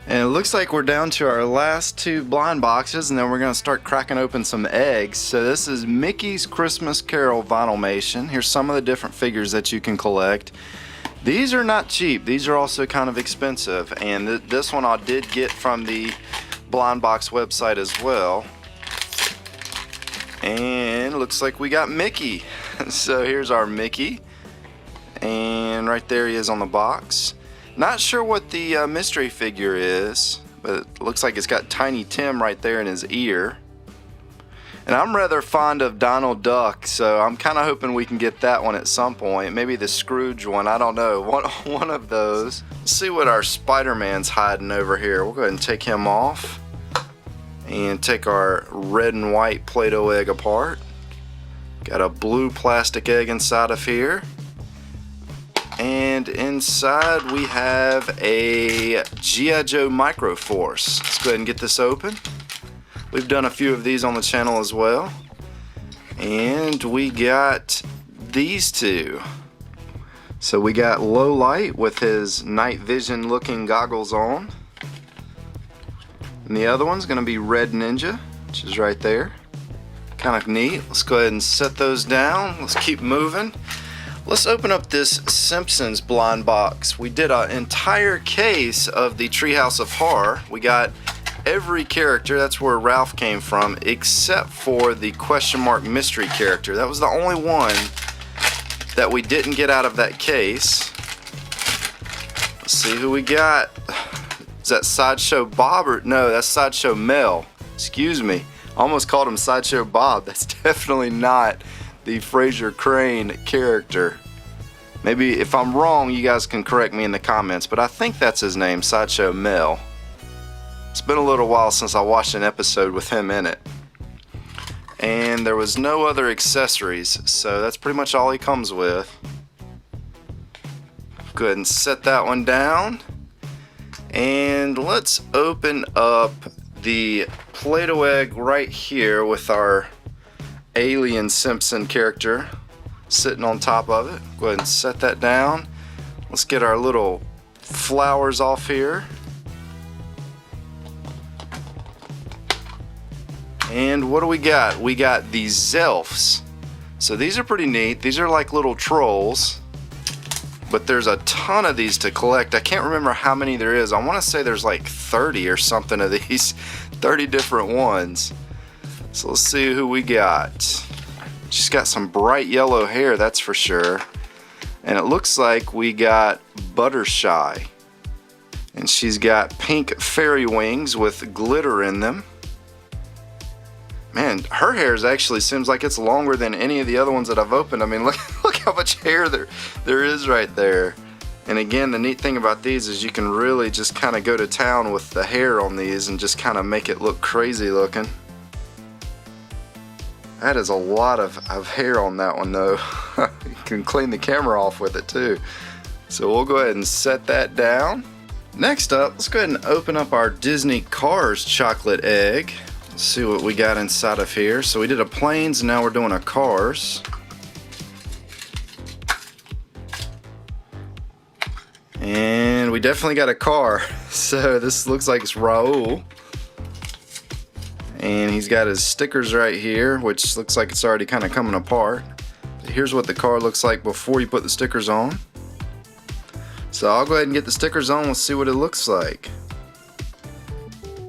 And it looks like we're down to our last 2 blind boxes, and then we're going to start cracking open some eggs. So this is Mickey's Christmas Carol Vinylmation. Here's some of the different figures that you can collect. These are not cheap. These are also kind of expensive. And this one I did get from the blind box website as well. And it looks like we got Mickey. So here's our Mickey. And right there he is on the box. Not sure what the mystery figure is, but it looks like it's got Tiny Tim right there in his ear. And I'm rather fond of Donald Duck, so I'm kind of hoping we can get that one at some point. Maybe the Scrooge one, I don't know. One of those. Let's see what our Spider-Man's hiding over here. We'll go ahead and take him off. And take our red and white Play-Doh egg apart. Got a blue plastic egg inside of here. And inside we have a G.I. Joe Microforce. Let's go ahead and get this open. We've done a few of these on the channel as well. And we got these 2. So we got Low Light with his night vision looking goggles on. And the other one's going to be Red Ninja, which is right there. Kind of neat. Let's go ahead and set those down. Let's keep moving. Let's open up this Simpsons blind box. We did an entire case of the Treehouse of Horror. We got every character, that's where Ralph came from, except for the question mark mystery character. That was the only one that we didn't get out of that case. Let's see who we got. Is that Sideshow Bob or no, that's Sideshow Mel. Excuse me. Almost called him Sideshow Bob. That's definitely not the Fraser Crane character. Maybe if I'm wrong, you guys can correct me in the comments, but I think that's his name, Sideshow Mel. It's been a little while since I watched an episode with him in it. And there was no other accessories, so that's pretty much all he comes with. Go ahead and set that one down. And let's open up the Play-Doh egg right here with our Alien Simpson character sitting on top of it. Go ahead and set that down. Let's get our little flowers off here. And what do we got? We got these Zelfs. So these are pretty neat. These are like little trolls, but there's a ton of these to collect. I can't remember how many there is. I want to say there's like 30 or something of these, 30 different ones. So let's see who we got. She's got some bright yellow hair, that's for sure. And it looks like we got Buttershy. And she's got pink fairy wings with glitter in them. Man, her hair actually seems like it's longer than any of the other ones that I've opened. I mean, look how much hair there is right there. And again, the neat thing about these is you can really just kind of go to town with the hair on these and just kind of make it look crazy looking. That is a lot of hair on that one though. You can clean the camera off with it too. So we'll go ahead and set that down. Next up, let's go ahead and open up our Disney Cars chocolate egg. Let's see what we got inside of here. So we did a Planes, now we're doing a Cars. And we definitely got a car. So this looks like it's Raul. And he's got his stickers right here, which looks like it's already kind of coming apart. But here's what the car looks like before you put the stickers on. So I'll go ahead and get the stickers on. Let's see what it looks like.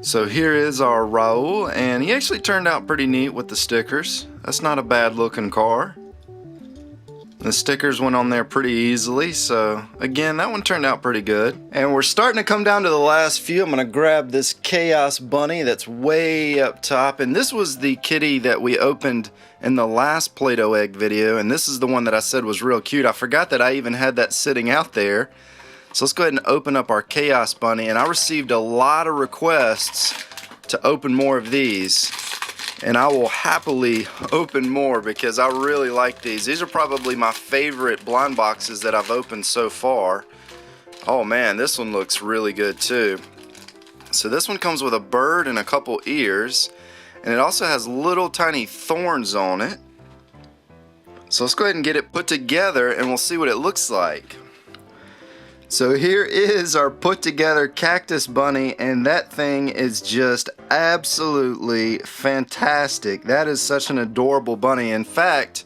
So here is our Raul, and he actually turned out pretty neat with the stickers. That's not a bad looking car. The stickers went on there pretty easily, so again, that one turned out pretty good. And we're starting to come down to the last few. I'm gonna grab this Chaos Bunny that's way up top, and this was the kitty that we opened in the last Play-Doh egg video, and this is the one that I said was real cute. I forgot that I even had that sitting out there. So let's go ahead and open up our Chaos Bunny, and I received a lot of requests to open more of these. And I will happily open more because I really like these. These are probably my favorite blind boxes that I've opened so far. Oh man, this one looks really good too. So this one comes with a bird and a couple ears, and it also has little tiny thorns on it. So let's go ahead and get it put together and we'll see what it looks like. So here is our put together Cactus Bunny, and that thing is just absolutely fantastic. That is such an adorable bunny. In fact,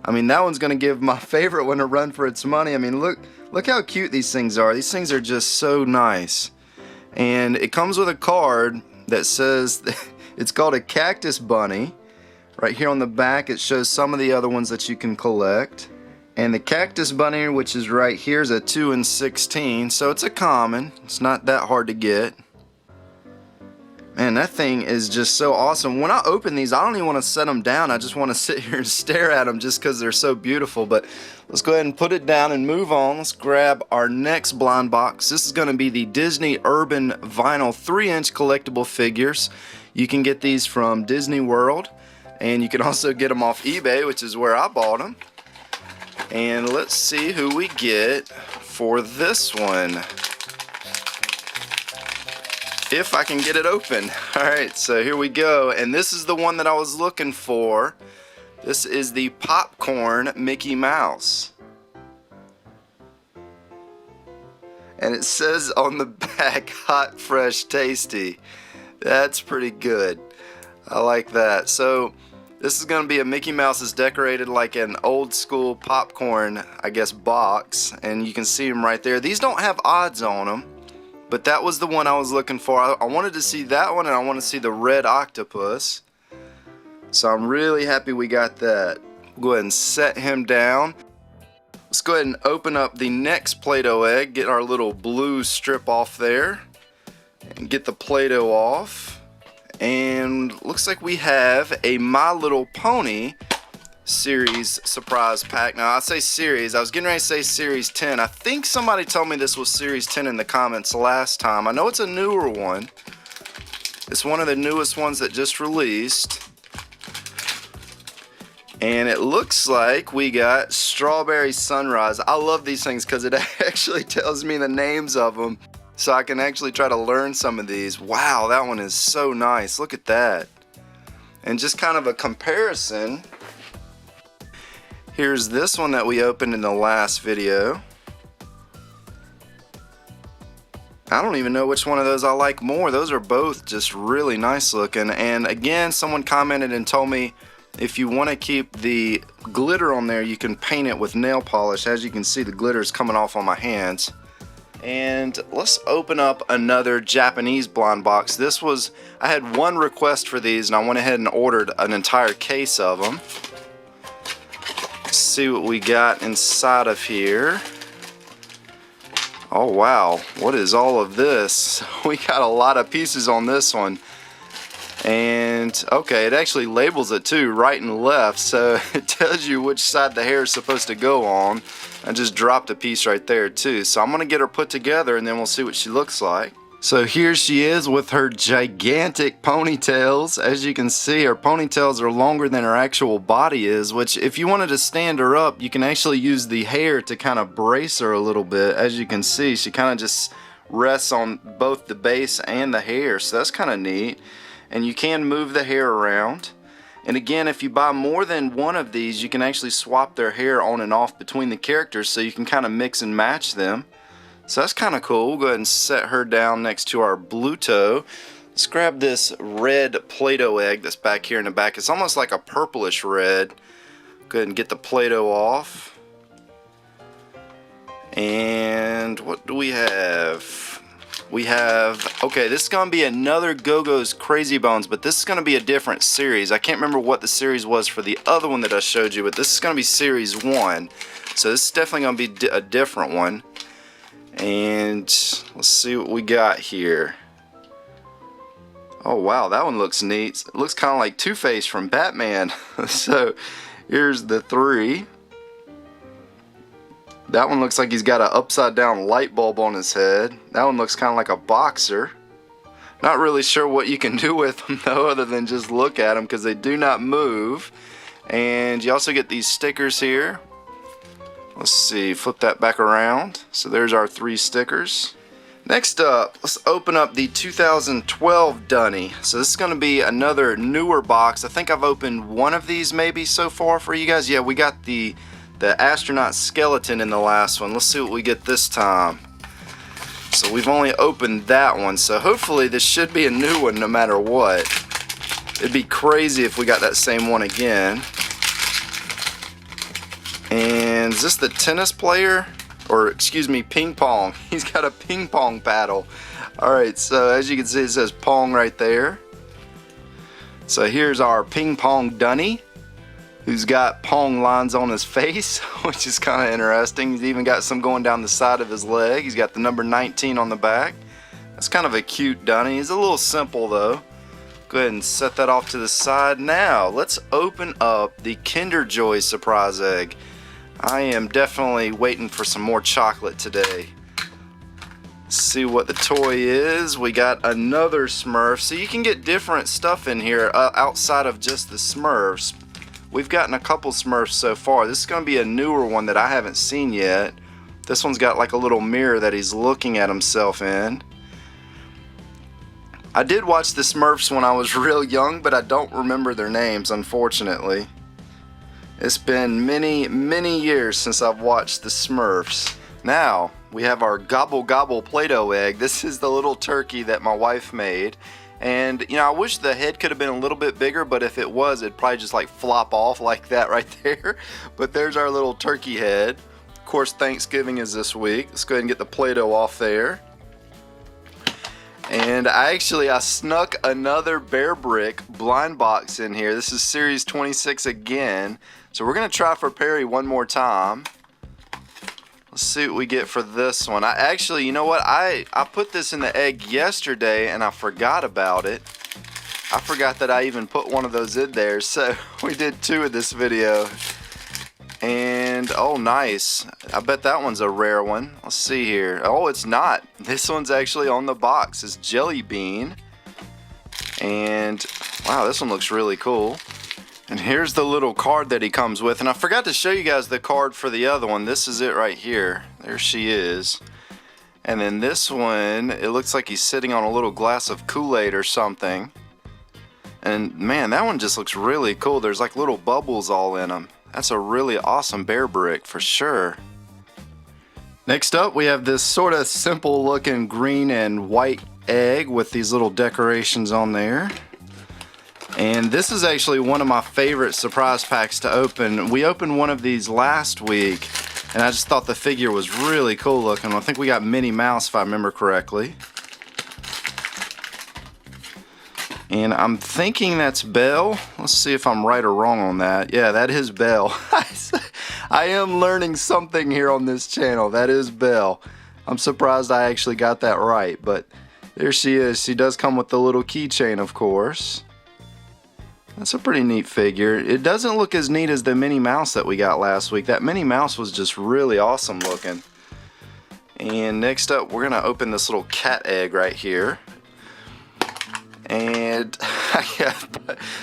I mean, that one's gonna give my favorite one a run for its money. I mean, look how cute these things are. These things are just so nice. And it comes with a card that says it's called a Cactus Bunny. Right here on the back it shows some of the other ones that you can collect. And the Cactus Bunny, which is right here, is a 2 in 16, so it's a common. It's not that hard to get. Man, that thing is just so awesome. When I open these, I don't even want to set them down. I just want to sit here and stare at them just because they're so beautiful. But let's go ahead and put it down and move on. Let's grab our next blind box. This is going to be the Disney Urban Vinyl 3-inch collectible figures. You can get these from Disney World, and you can also get them off eBay, which is where I bought them. And let's see who we get for this one. If I can get it open. Alright, so here we go. And this is the one that I was looking for. This is the Popcorn Mickey Mouse. And it says on the back, hot, fresh, tasty. That's pretty good. I like that. So this is going to be a Mickey Mouse is decorated like an old school popcorn, I guess, box. And you can see them right there. These don't have odds on them, but that was the one I was looking for. I wanted to see that one, and I want to see the red octopus. So I'm really happy we got that. We'll go ahead and set him down. Let's go ahead and open up the next Play-Doh egg. Get our little blue strip off there. And get the Play-Doh off. And looks like we have a My Little Pony series surprise pack. Now I say series, I was getting ready to say series 10. I think somebody told me this was series 10 in the comments last time. I know it's a newer one. It's one of the newest ones that just released. And it looks like we got Strawberry Sunrise. I love these things because it actually tells me the names of them, so I can actually try to learn some of these. Wow, that one is so nice. Look at that. And just kind of a comparison, here's this one that we opened in the last video. I don't even know which one of those I like more. Those are both just really nice looking. And again, someone commented and told me if you want to keep the glitter on there, you can paint it with nail polish. As you can see, the glitter is coming off on my hands. And let's open up another Japanese blind box. I had one request for these, and I went ahead and ordered an entire case of them. Let's see what we got inside of here. Oh wow, what is all of this? We got a lot of pieces on this one. And okay, it actually labels it too, right and left, so it tells you which side the hair is supposed to go on. I just dropped a piece right there too, so I'm gonna get her put together and then we'll see what she looks like. So here she is with her gigantic ponytails. As you can see, her ponytails are longer than her actual body is, which if you wanted to stand her up, you can actually use the hair to kind of brace her a little bit. As you can see, she kind of just rests on both the base and the hair, so that's kind of neat. And you can move the hair around. And again, if you buy more than one of these, you can actually swap their hair on and off between the characters, so you can kind of mix and match them. So that's kind of cool. We'll go ahead and set her down next to our blue toe. Let's grab this red Play-Doh egg that's back here in the back. It's almost like a purplish red. Go ahead and get the Play-Doh off. And what do we have? We have, okay, this is going to be another Go-Go's Crazy Bones, but this is going to be a different series. I can't remember what the series was for the other one that I showed you, but this is going to be series 1. So this is definitely going to be a different one. And let's see what we got here. Oh wow, that one looks neat. It looks kind of like Two-Face from Batman. So here's the 3. That one looks like he's got an upside down light bulb on his head. That one looks kind of like a boxer. Not really sure what you can do with them though, other than just look at them because they do not move. And you also get these stickers here. Let's see, flip that back around. So there's our 3 stickers. Next up, let's open up the 2012 Dunny. So this is going to be another newer box. I think I've opened one of these maybe so far for you guys. Yeah, we got the astronaut skeleton in the last one. Let's see what we get this time. So we've only opened that one, so hopefully this should be a new one no matter what. It'd be crazy if we got that same one again. And is this the tennis player? Or excuse me, ping pong. He's got a ping pong paddle. Alright, so as you can see, it says Pong right there. So here's our ping pong Dunny, who's got Pong lines on his face, which is kind of interesting. He's even got some going down the side of his leg. He's got the number 19 on the back. That's kind of a cute Dunny. He's a little simple though. Go ahead and set that off to the side. Now, let's open up the Kinder Joy surprise egg. I am definitely waiting for some more chocolate today. See what the toy is. We got another Smurf. So you can get different stuff in here outside of just the Smurfs. We've gotten a couple Smurfs so far. This is going to be a newer one that I haven't seen yet. This one's got like a little mirror that he's looking at himself in. I did watch the Smurfs when I was real young, but I don't remember their names, unfortunately. It's been many, many years since I've watched the Smurfs. Now, we have our Gobble Gobble Play-Doh egg. This is the little turkey that my wife made. And, you know, I wish the head could have been a little bit bigger, but if it was, it'd probably just like flop off like that right there. But there's our little turkey head. Of course, Thanksgiving is this week. Let's go ahead and get the Play-Doh off there. And I snuck another Bear Brick blind box in here. This is series 26 again. So we're going to try for Perry one more time. Let's see what we get for this one. You know what? I put this in the egg yesterday and I forgot about it. I forgot that I even put one of those in there, so we did 2 in this video. And oh, nice. I bet that one's a rare one. Let's see here. Oh, it's not. This one's actually on the box. It's Jelly Bean. And wow, this one looks really cool. And here's the little card that he comes with. And I forgot to show you guys the card for the other one. This is it right here. There she is. And then this one, it looks like he's sitting on a little glass of Kool-Aid or something. And man, that one just looks really cool. There's like little bubbles all in them. That's a really awesome bear brick for sure. Next up, we have this sort of simple looking green and white egg with these little decorations on there. And this is actually one of my favorite surprise packs to open. We opened one of these last week, and I just thought the figure was really cool looking. I think we got Minnie Mouse if I remember correctly. And I'm thinking that's Belle. Let's see if I'm right or wrong on that. Yeah, that is Belle. I am learning something here on this channel. That is Belle. I'm surprised I actually got that right, but there she is. She does come with the little keychain, of course. That's a pretty neat figure. It doesn't look as neat as the Minnie Mouse that we got last week. That Minnie Mouse was just really awesome looking. And next up, we're gonna open this little cat egg right here. And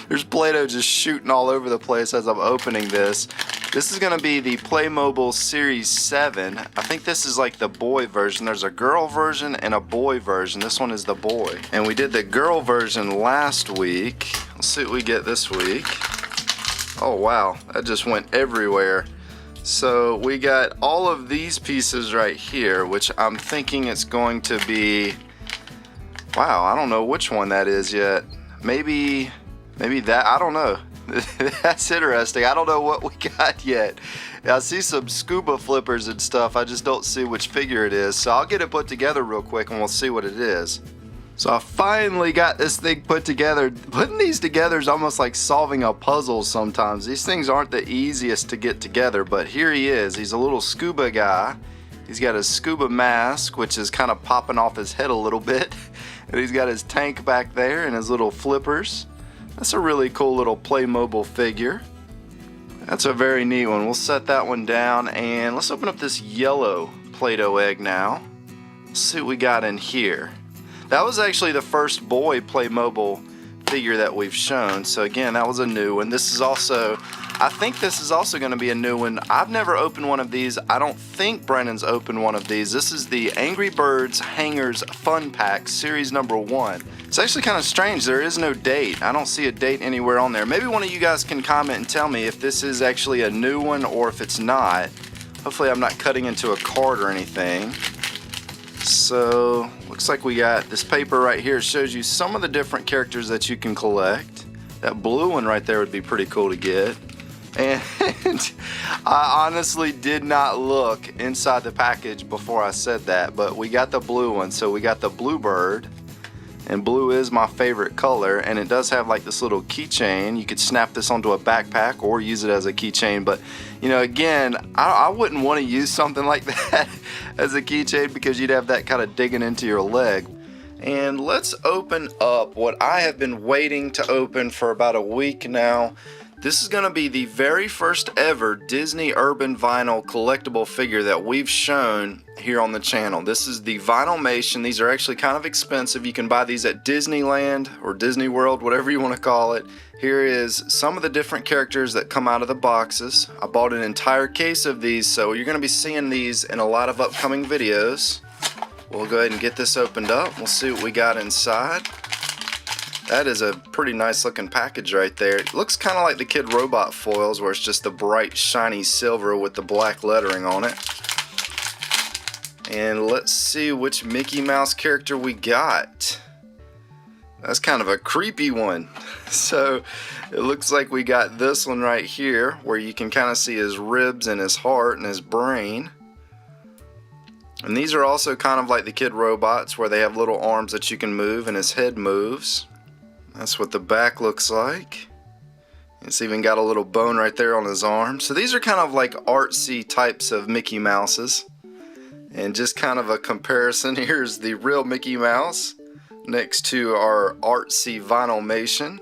there's Play-Doh just shooting all over the place as I'm opening this. This is going to be the Playmobil Series 7. I think this is like the boy version. There's a girl version and a boy version. This one is the boy. And we did the girl version last week. Let's see what we get this week. Oh wow, that just went everywhere. So we got all of these pieces right here, which I'm thinking it's going to be... Wow, I don't know which one that is yet. Maybe that, I don't know. That's interesting. I don't know what we got yet. I see some scuba flippers and stuff. I just don't see which figure it is. So I'll get it put together real quick and we'll see what it is. So I finally got this thing put together. Putting these together is almost like solving a puzzle sometimes. These things aren't the easiest to get together, but here he is. He's a little scuba guy. He's got his scuba mask, which is kind of popping off his head a little bit. And he's got his tank back there and his little flippers. That's a really cool little Playmobil figure. That's a very neat one. We'll set that one down and let's open up this yellow Play-Doh egg now. Let's see what we got in here. That was actually the first boy Playmobil figure that we've shown. So again, that was a new one. This is also, I think this is also going to be a new one. I've never opened one of these. I don't think Brennan's opened one of these. This is the Angry Birds Hangers Fun Pack Series number 1. It's actually kind of strange. There is no date. I don't see a date anywhere on there. Maybe one of you guys can comment and tell me if this is actually a new one or if it's not. Hopefully I'm not cutting into a card or anything. So looks like we got this paper right here. It shows you some of the different characters that you can collect. That blue one right there would be pretty cool to get. And I honestly did not look inside the package before I said that, but we got the blue one. So we got the Bluebird, and blue is my favorite color, and it does have like this little keychain. You could snap this onto a backpack or use it as a keychain, but you know, again, I wouldn't want to use something like that as a keychain because you'd have that kind of digging into your leg. And let's open up what I have been waiting to open for about a week now. This is going to be the very first ever Disney Urban Vinyl collectible figure that we've shown here on the channel. This is the Vinylmation. These are actually kind of expensive. You can buy these at Disneyland or Disney World, whatever you want to call it. Here is some of the different characters that come out of the boxes. I bought an entire case of these, so you're going to be seeing these in a lot of upcoming videos. We'll go ahead and get this opened up. We'll see what we got inside. That is a pretty nice looking package right there. It looks kind of like the Kid Robot foils where it's just the bright shiny silver with the black lettering on it. And let's see which Mickey Mouse character we got. That's kind of a creepy one. So it looks like we got this one right here where you can kind of see his ribs and his heart and his brain. And these are also kind of like the Kid Robots where they have little arms that you can move and his head moves. That's what the back looks like. It's even got a little bone right there on his arm. So these are kind of like artsy types of Mickey Mouses. And just kind of a comparison, here's the real Mickey Mouse next to our artsy Vinylmation.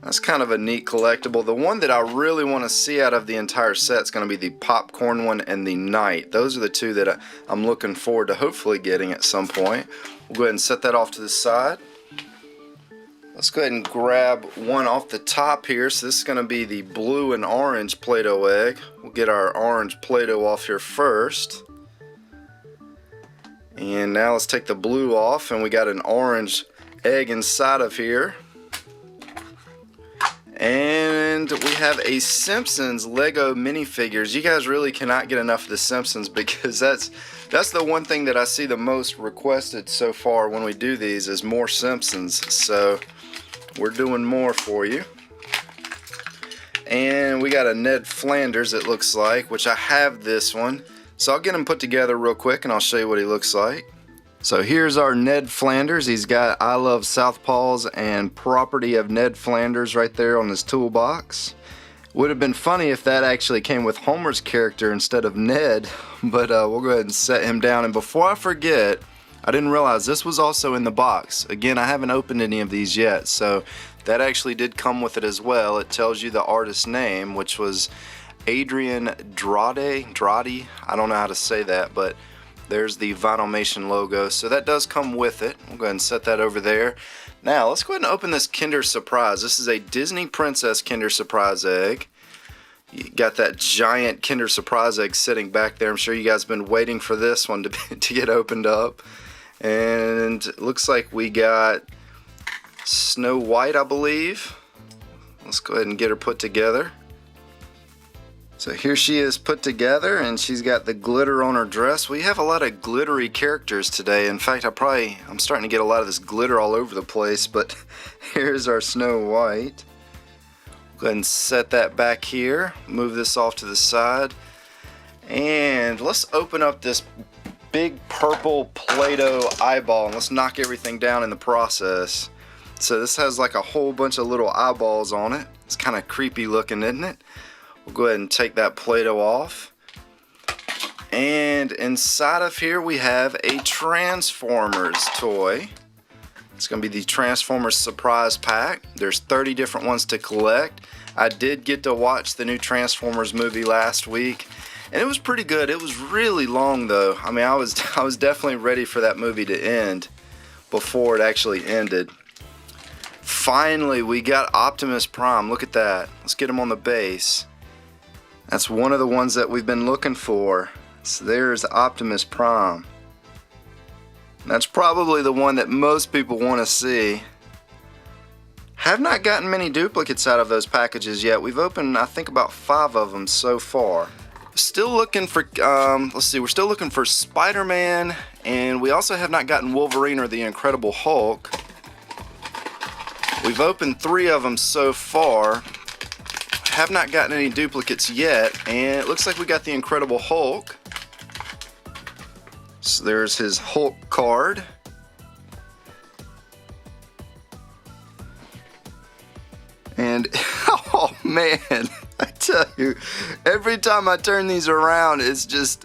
That's kind of a neat collectible. The one that I really want to see out of the entire set is going to be the popcorn one and the knight. Those are the two that I'm looking forward to hopefully getting at some point. We'll go ahead and set that off to the side. Let's go ahead and grab one off the top here. So this is going to be the blue and orange Play-Doh egg. We'll get our orange Play-Doh off here first. And now let's take the blue off, and we got an orange egg inside of here. And we have a Simpsons Lego minifigures. You guys really cannot get enough of the Simpsons, because that's the one thing that I see the most requested so far when we do these is more Simpsons. So we're doing more for you. And we got a Ned Flanders, it looks like, which I have this one. So I'll get him put together real quick and I'll show you what he looks like. So here's our Ned Flanders. He's got I Love Southpaws and Property of Ned Flanders right there on his toolbox. Would have been funny if that actually came with Homer's character instead of Ned, but we'll go ahead and set him down. And before I forget, I didn't realize this was also in the box. Again, I haven't opened any of these yet, so that actually did come with it as well. It tells you the artist's name, which was Adrian Drade. I don't know how to say that, but there's the Vinylmation logo, so that does come with it. We'll go ahead and set that over there. Now, let's go ahead and open this Kinder Surprise. This is a Disney Princess Kinder Surprise egg. You got that giant Kinder Surprise egg sitting back there. I'm sure you guys have been waiting for this one to get opened up. And it looks like we got Snow White, I believe. Let's go ahead and get her put together. So here she is put together, and she's got the glitter on her dress. We have a lot of glittery characters today. In fact, I'm starting to get a lot of this glitter all over the place, but here's our Snow White. Go ahead and set that back here. Move this off to the side. And let's open up this big purple Play-Doh eyeball, and let's knock everything down in the process. So this has like a whole bunch of little eyeballs on it. It's kind of creepy looking, isn't it? We'll go ahead and take that Play-Doh off. And inside of here we have a Transformers toy. It's going to be the Transformers Surprise Pack. There's 30 different ones to collect. I did get to watch the new Transformers movie last week, and it was pretty good. It was really long though. I mean, I was definitely ready for that movie to end before it actually ended. Finally, we got Optimus Prime. Look at that. Let's get him on the base. That's one of the ones that we've been looking for. So there's Optimus Prime. That's probably the one that most people want to see. Have not gotten many duplicates out of those packages yet. We've opened, I think, about 5 of them so far. Still looking for, let's see, we're still looking for Spider-Man, and we also have not gotten Wolverine or the Incredible Hulk. We've opened 3 of them so far. Have not gotten any duplicates yet, and it looks like we got the Incredible Hulk. So there's his Hulk card. And oh man, I tell you, every time I turn these around, it's just,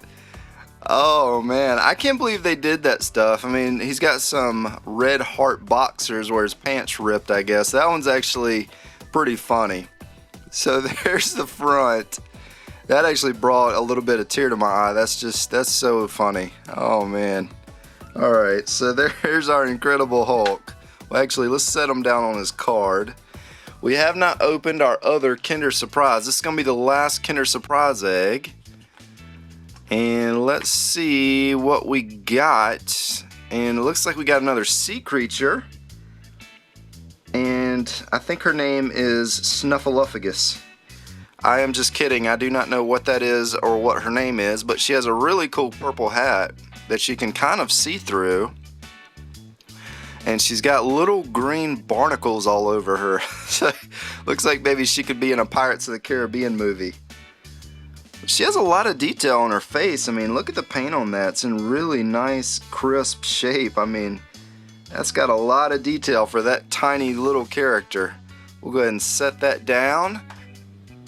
oh man, I can't believe they did that stuff. I mean, he's got some red heart boxers where his pants ripped, I guess. That one's actually pretty funny. So there's the front. That actually brought a little bit of tear to my eye. That's so funny. Oh man. Alright, so there's our Incredible Hulk. Well, actually, let's set him down on his card. We have not opened our other Kinder Surprise. This is going to be the last Kinder Surprise egg. And let's see what we got. And it looks like we got another sea creature. And I think her name is Snuffleupagus. I am just kidding. I do not know what that is or what her name is, but she has a really cool purple hat that you can kind of see through. And she's got little green barnacles all over her. Looks like maybe she could be in a Pirates of the Caribbean movie. She has a lot of detail on her face. I mean, look at the paint on that. It's in really nice, crisp shape. I mean, that's got a lot of detail for that tiny little character. We'll go ahead and set that down.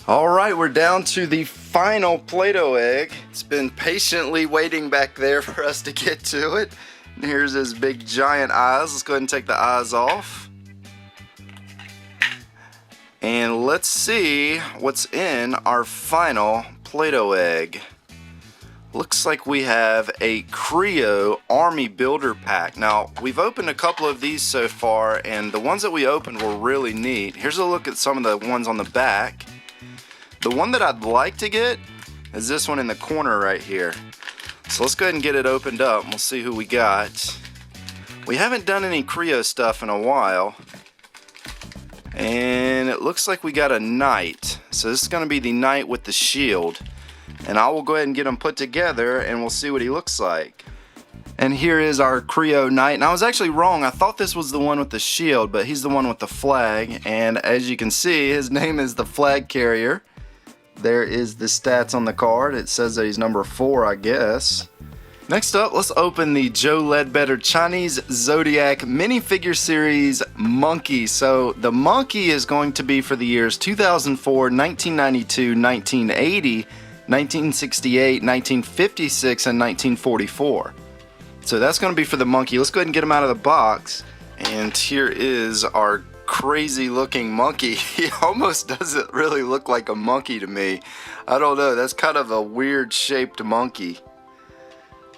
Alright, we're down to the final Play-Doh egg. It's been patiently waiting back there for us to get to it. Here's his big giant eyes. Let's go ahead and take the eyes off. And let's see what's in our final Play-Doh egg. Looks like we have a Creo Army Builder Pack. Now, we've opened a couple of these so far, and the ones that we opened were really neat. Here's a look at some of the ones on the back. The one that I'd like to get is this one in the corner right here. So let's go ahead and get it opened up, and we'll see who we got. We haven't done any Creo stuff in a while. And it looks like we got a knight. So this is going to be the knight with the shield. And I will go ahead and get them put together and we'll see what he looks like. And here is our Creo knight. And I was actually wrong. I thought this was the one with the shield, but he's the one with the flag. And as you can see, his name is the Flag Carrier. There is the stats on the card. It says that he's number 4, I guess. Next up, let's open the Joe Ledbetter Chinese Zodiac minifigure series Monkey. So the Monkey is going to be for the years 2004, 1992, 1980, 1968, 1956, and 1944. So that's going to be for the Monkey. Let's go ahead and get him out of the box. And here is our crazy looking monkey. He almost doesn't really look like a monkey to me. I don't know. That's kind of a weird shaped monkey.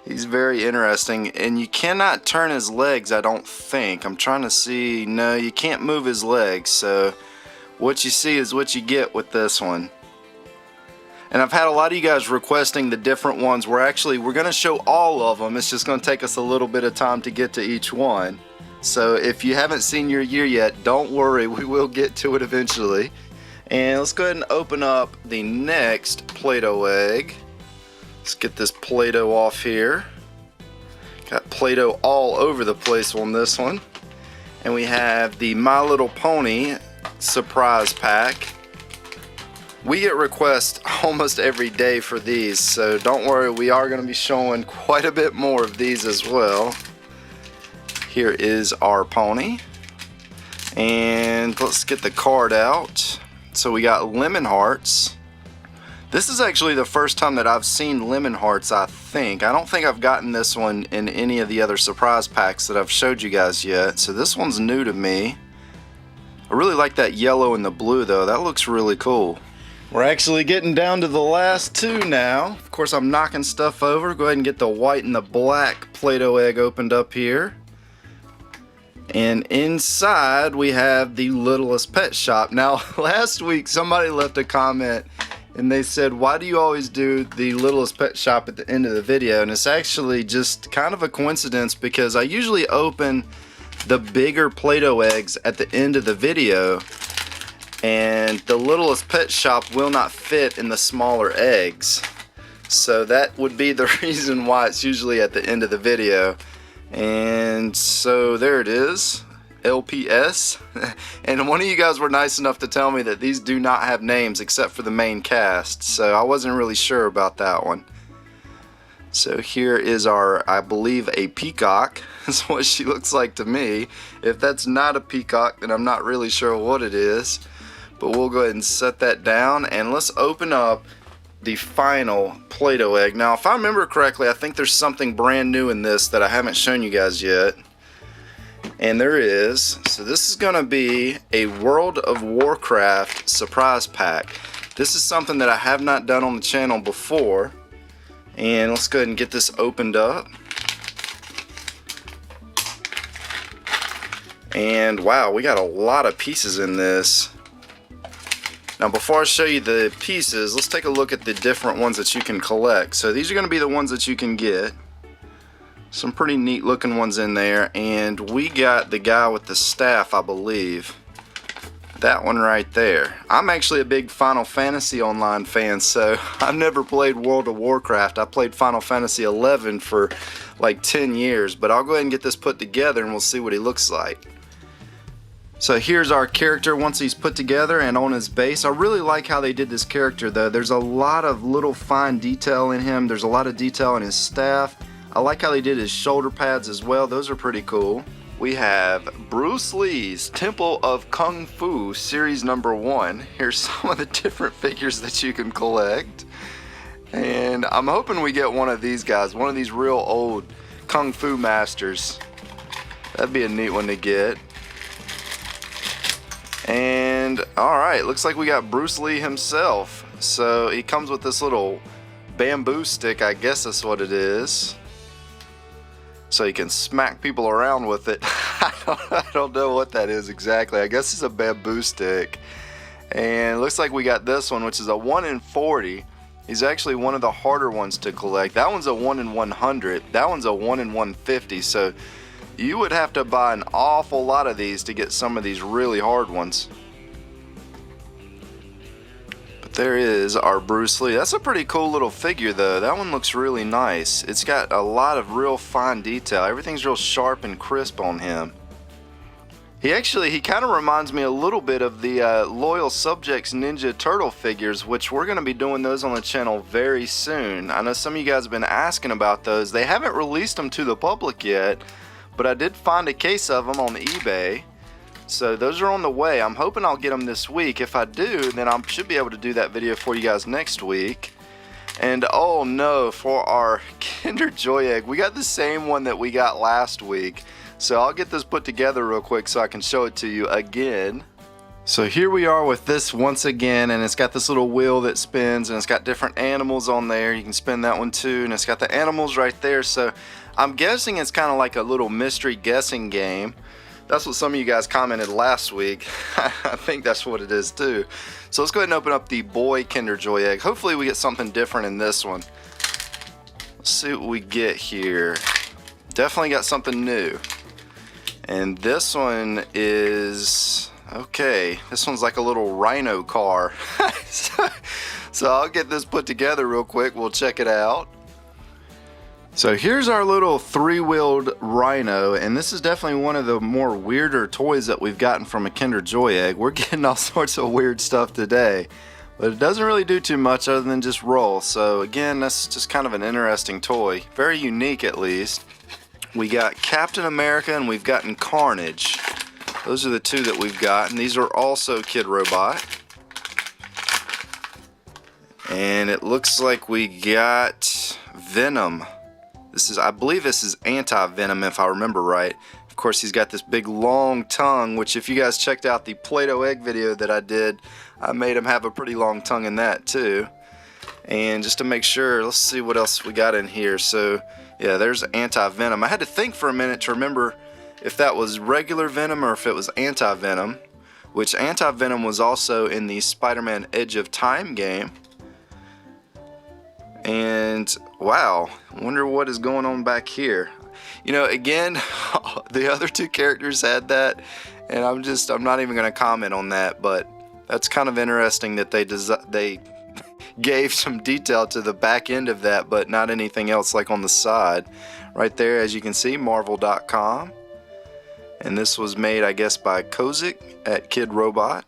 He's very interesting. And you cannot turn his legs, I don't think. I'm trying to see. No, you can't move his legs. So what you see is what you get with this one. And I've had a lot of you guys requesting the different ones. We're going to show all of them. It's just going to take us a little bit of time to get to each one. So if you haven't seen your year yet, don't worry. We will get to it eventually. And let's go ahead and open up the next Play-Doh egg. Let's get this Play-Doh off here. Got Play-Doh all over the place on this one. And we have the My Little Pony surprise pack. We get requests almost every day for these, so don't worry, we are going to be showing quite a bit more of these as well. Here is our pony. And let's get the card out. So we got Lemon Hearts. This is actually the first time that I've seen Lemon Hearts, I think. I don't think I've gotten this one in any of the other surprise packs that I've showed you guys yet, so this one's new to me. I really like that yellow and the blue though, that looks really cool. We're actually getting down to the last two now. Of course, I'm knocking stuff over. Go ahead and get the white and the black Play-Doh egg opened up here. And inside we have the Littlest Pet Shop. Now, last week somebody left a comment and they said, why do you always do the Littlest Pet Shop at the end of the video? And it's actually just kind of a coincidence because I usually open the bigger Play-Doh eggs at the end of the video. And the Littlest Pet Shop will not fit in the smaller eggs. So that would be the reason why it's usually at the end of the video. And so there it is, LPS. And one of you guys were nice enough to tell me that these do not have names except for the main cast. So I wasn't really sure about that one. So here is our, I believe, a peacock. That's what she looks like to me. If that's not a peacock, then I'm not really sure what it is. But we'll go ahead and set that down and let's open up the final Play-Doh egg. Now, if I remember correctly, I think there's something brand new in this that I haven't shown you guys yet. And there is. So this is going to be a World of Warcraft surprise pack. This is something that I have not done on the channel before. And let's go ahead and get this opened up. And wow, we got a lot of pieces in this. Now before I show you the pieces, let's take a look at the different ones that you can collect. So these are going to be the ones that you can get. Some pretty neat looking ones in there. And we got the guy with the staff, I believe. That one right there. I'm actually a big Final Fantasy Online fan, so I've never played World of Warcraft. I played Final Fantasy 11 for like 10 years, but I'll go ahead and get this put together and we'll see what he looks like. So here's our character once he's put together and on his base. I really like how they did this character though. There's a lot of little fine detail in him. There's a lot of detail in his staff. I like how they did his shoulder pads as well. Those are pretty cool. We have Bruce Lee's Temple of Kung Fu Series number 1. Here's some of the different figures that you can collect. And I'm hoping we get one of these guys, one of these real old Kung Fu Masters. That'd be a neat one to get. And alright, looks like we got Bruce Lee himself. So he comes with this little bamboo stick, I guess that's what it is. So you can smack people around with it. I don't know what that is exactly. I guess it's a bamboo stick. And it looks like we got this one, which is a 1 in 40. He's actually one of the harder ones to collect. That one's a 1 in 100. That one's a 1 in 150. So you would have to buy an awful lot of these to get some of these really hard ones. But there is our Bruce Lee. That's a pretty cool little figure though. That one looks really nice. It's got a lot of real fine detail. Everything's real sharp and crisp on him. He kind of reminds me a little bit of the Loyal Subjects Ninja Turtle figures, which we're going to be doing those on the channel very soon. I know some of you guys have been asking about those. They haven't released them to the public yet, but I did find a case of them on eBay. So those are on the way. I'm hoping I'll get them this week. If I do, then I should be able to do that video for you guys next week. And oh no, for our Kinder Joy Egg, we got the same one that we got last week. So I'll get this put together real quick so I can show it to you again. So here we are with this once again, and it's got this little wheel that spins, and it's got different animals on there. You can spin that one too, and it's got the animals right there. So I'm guessing it's kind of like a little mystery guessing game. That's what some of you guys commented last week. I think that's what it is too. So let's go ahead and open up the boy Kinder Joy Egg. Hopefully we get something different in this one. Let's see what we get here. Definitely got something new. And this one is, okay, this one's like a little rhino car. So I'll get this put together real quick. We'll check it out. So here's our little three-wheeled rhino, and this is definitely one of the more weirder toys that we've gotten from a Kinder Joy Egg. We're getting all sorts of weird stuff today, but it doesn't really do too much other than just roll. So again, that's just kind of an interesting toy. Very unique at least. We got Captain America and we've gotten Carnage. Those are the two that we've got, and these are also Kid Robot. And it looks like we got Venom. I believe this is anti-venom if I remember right. Of course, he's got this big long tongue, which if you guys checked out the Play-Doh egg video that I did, I made him have a pretty long tongue in that too. And just to make sure, let's see what else we got in here. So yeah, there's anti-venom. I had to think for a minute to remember if that was regular venom or if it was anti-venom, which anti-venom was also in the Spider-Man Edge of Time game. And wow, I wonder what is going on back here. You know, again, the other two characters had that, and I'm not even going to comment on that, but that's kind of interesting that they gave some detail to the back end of that, but not anything else like on the side. Right there, as you can see, Marvel.com. And this was made, I guess, by Kozik at Kid Robot.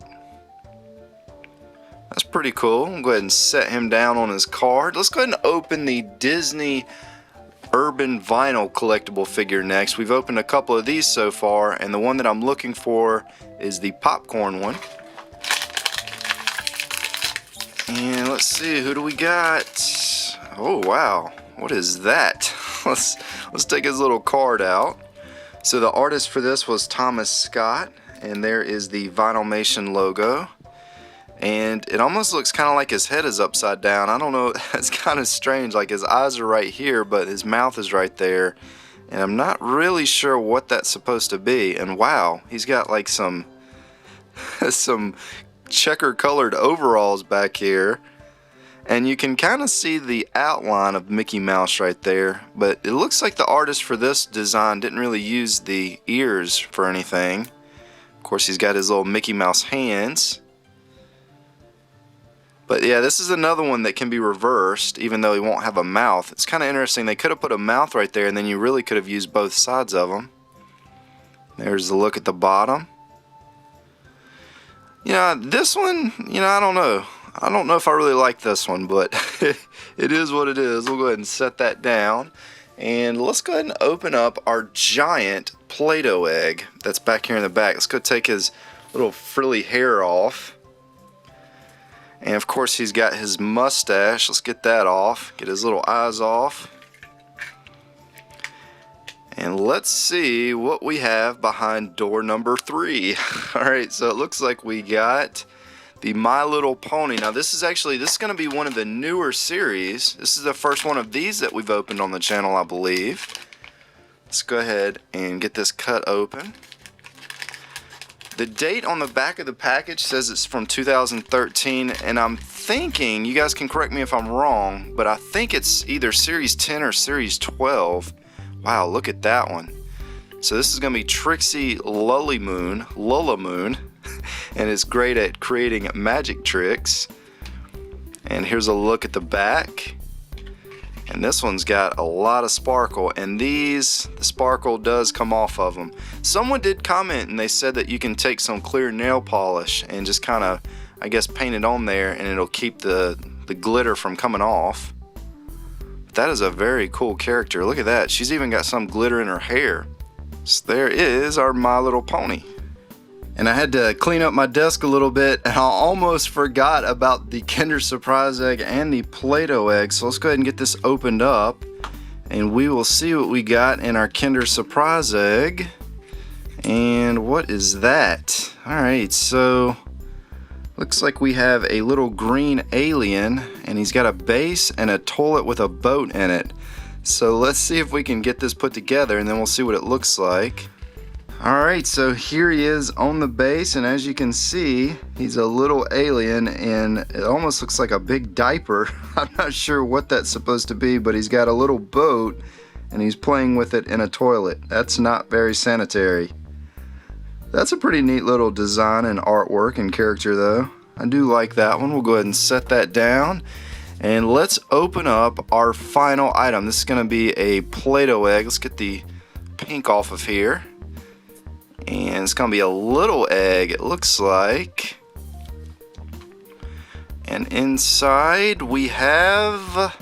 That's pretty cool. I'll go ahead and set him down on his card. Let's go ahead and open the Disney Urban Vinyl collectible figure next. We've opened a couple of these so far, and the one that I'm looking for is the popcorn one. And let's see, who do we got? Oh wow, what is that? Let's take his little card out. So the artist for this was Thomas Scott, and there is the Vinylmation logo. And it almost looks kind of like his head is upside down. I don't know, that's kind of strange. Like his eyes are right here, but his mouth is right there. And I'm not really sure what that's supposed to be. And wow, he's got like some checker colored overalls back here. And you can kind of see the outline of Mickey Mouse right there. But it looks like the artist for this design didn't really use the ears for anything. Of course, he's got his little Mickey Mouse hands. But yeah, this is another one that can be reversed, even though he won't have a mouth. It's kind of interesting. They could have put a mouth right there, and then you really could have used both sides of them. There's the look at the bottom. You know, this one, you know, I don't know. I don't know if I really like this one, but it is what it is. We'll go ahead and set that down. And let's go ahead and open up our giant Play-Doh egg that's back here in the back. Let's go take his little frilly hair off. And of course he's got his mustache. Let's get that off. Get his little eyes off. And let's see what we have behind door number 3. Alright, so it looks like we got the My Little Pony. Now this is going to be one of the newer series. This is the first one of these that we've opened on the channel, I believe. Let's go ahead and get this cut open. The date on the back of the package says it's from 2013, and I'm thinking, you guys can correct me if I'm wrong, but I think it's either Series 10 or Series 12. Wow, look at that one. So this is going to be Trixie Lullamoon, and is great at creating magic tricks. And here's a look at the back. And this one's got a lot of sparkle, and the sparkle does come off of them. Someone did comment and they said that you can take some clear nail polish and just kind of, I guess, paint it on there, and it'll keep the glitter from coming off. That is a very cool character. Look at that. She's even got some glitter in her hair. So there is our My Little Pony. And I had to clean up my desk a little bit, and I almost forgot about the Kinder Surprise Egg and the Play-Doh egg. So let's go ahead and get this opened up, and we will see what we got in our Kinder Surprise Egg. And what is that? Alright, so looks like we have a little green alien, and he's got a base and a toilet with a boat in it. So let's see if we can get this put together, and then we'll see what it looks like. Alright, so here he is on the base, and as you can see, he's a little alien, and it almost looks like a big diaper. I'm not sure what that's supposed to be, but he's got a little boat, and he's playing with it in a toilet. That's not very sanitary. That's a pretty neat little design and artwork and character though. I do like that one. We'll go ahead and set that down. And let's open up our final item. This is going to be a Play-Doh egg. Let's get the pink off of here. And it's going to be a little egg, it looks like. And inside we have...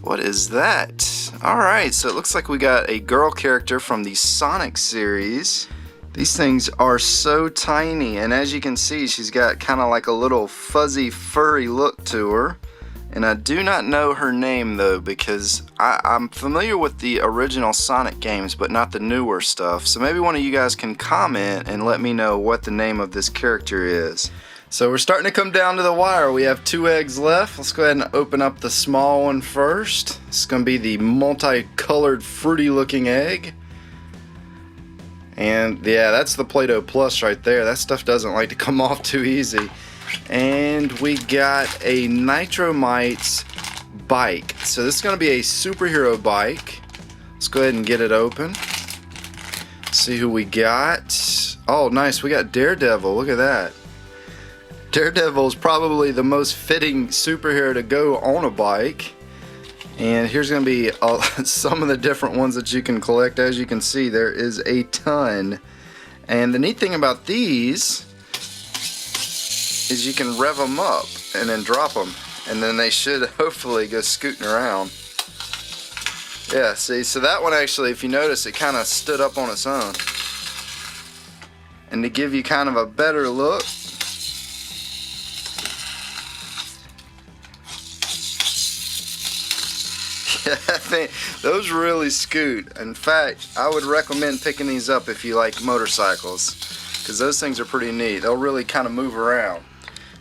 what is that? Alright, so it looks like we got a girl character from the Sonic series. These things are so tiny, and as you can see, she's got kind of like a little fuzzy, furry look to her. And I do not know her name though, because I'm familiar with the original Sonic games, but not the newer stuff. So maybe one of you guys can comment and let me know what the name of this character is. So we're starting to come down to the wire. We have 2 eggs left. Let's go ahead and open up the small one first. It's going to be the multicolored, fruity looking egg. And yeah, that's the Play-Doh Plus right there. That stuff doesn't like to come off too easy. And we got a Nitromites bike. So this is going to be a superhero bike. Let's go ahead and get it open. See who we got. Oh, nice. We got Daredevil. Look at that. Daredevil is probably the most fitting superhero to go on a bike. And here's going to be some of the different ones that you can collect. As you can see, there is a ton. And the neat thing about these is you can rev them up and then drop them. And then they should hopefully go scooting around. Yeah, see, so that one actually, if you notice, it kind of stood up on its own. And to give you kind of a better look, I think those really scoot. In fact, I would recommend picking these up if you like motorcycles, because those things are pretty neat. They'll really kind of move around.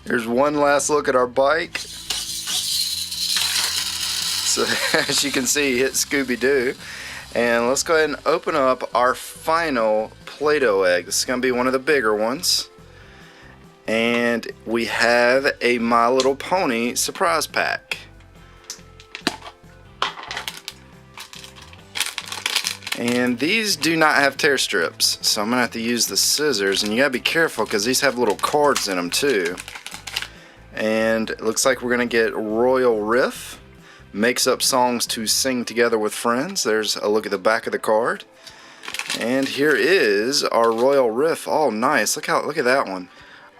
Here's one last look at our bike. So as you can see, hit Scooby-Doo. And let's go ahead and open up our final Play-Doh egg. This is going to be one of the bigger ones. And we have a My Little Pony surprise pack. And these do not have tear strips, so I'm going to have to use the scissors, and you got to be careful because these have little cards in them too. And it looks like we're going to get Royal Riff, makes up songs to sing together with friends. There's a look at the back of the card. And here is our Royal Riff. Oh, nice. Look at that one.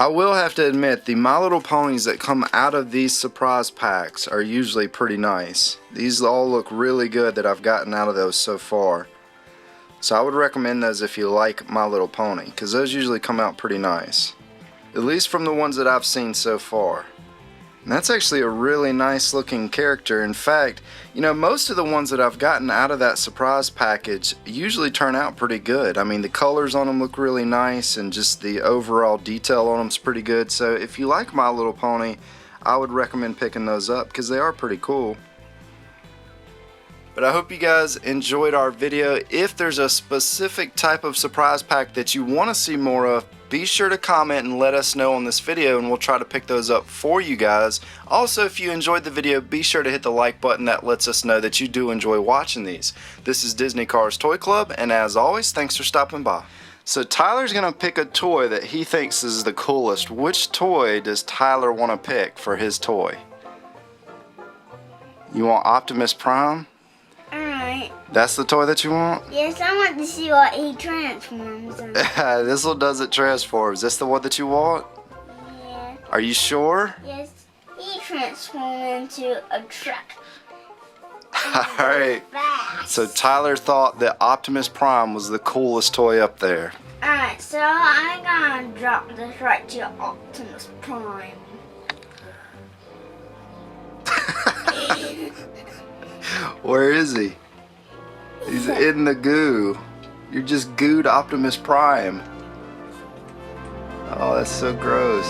I will have to admit, the My Little Ponies that come out of these surprise packs are usually pretty nice. These all look really good that I've gotten out of those so far. So I would recommend those if you like My Little Pony, because those usually come out pretty nice. At least from the ones that I've seen so far. And that's actually a really nice looking character. In fact, you know, most of the ones that I've gotten out of that surprise package usually turn out pretty good. I mean, the colors on them look really nice and just the overall detail on them is pretty good. So if you like My Little Pony, I would recommend picking those up because they are pretty cool. But I hope you guys enjoyed our video. If there's a specific type of surprise pack that you want to see more of, be sure to comment and let us know on this video and we'll try to pick those up for you guys. Also, if you enjoyed the video, be sure to hit the like button. That lets us know that you do enjoy watching these. This is Disney Cars Toy Club, and as always, thanks for stopping by. So Tyler's gonna pick a toy that he thinks is the coolest. Which toy does Tyler want to pick for his toy? You want Optimus Prime? Alright. That's the toy that you want? Yes, I want to see what he transforms into. This one doesn't transform. Is this the one that you want? Yeah. Are you sure? Yes, he transforms into a truck. Alright. So Tyler thought that Optimus Prime was the coolest toy up there. Alright, so I'm gonna drop this right to Optimus Prime. Where is he? He's in the goo. You're just gooed Optimus Prime. Oh, that's so gross.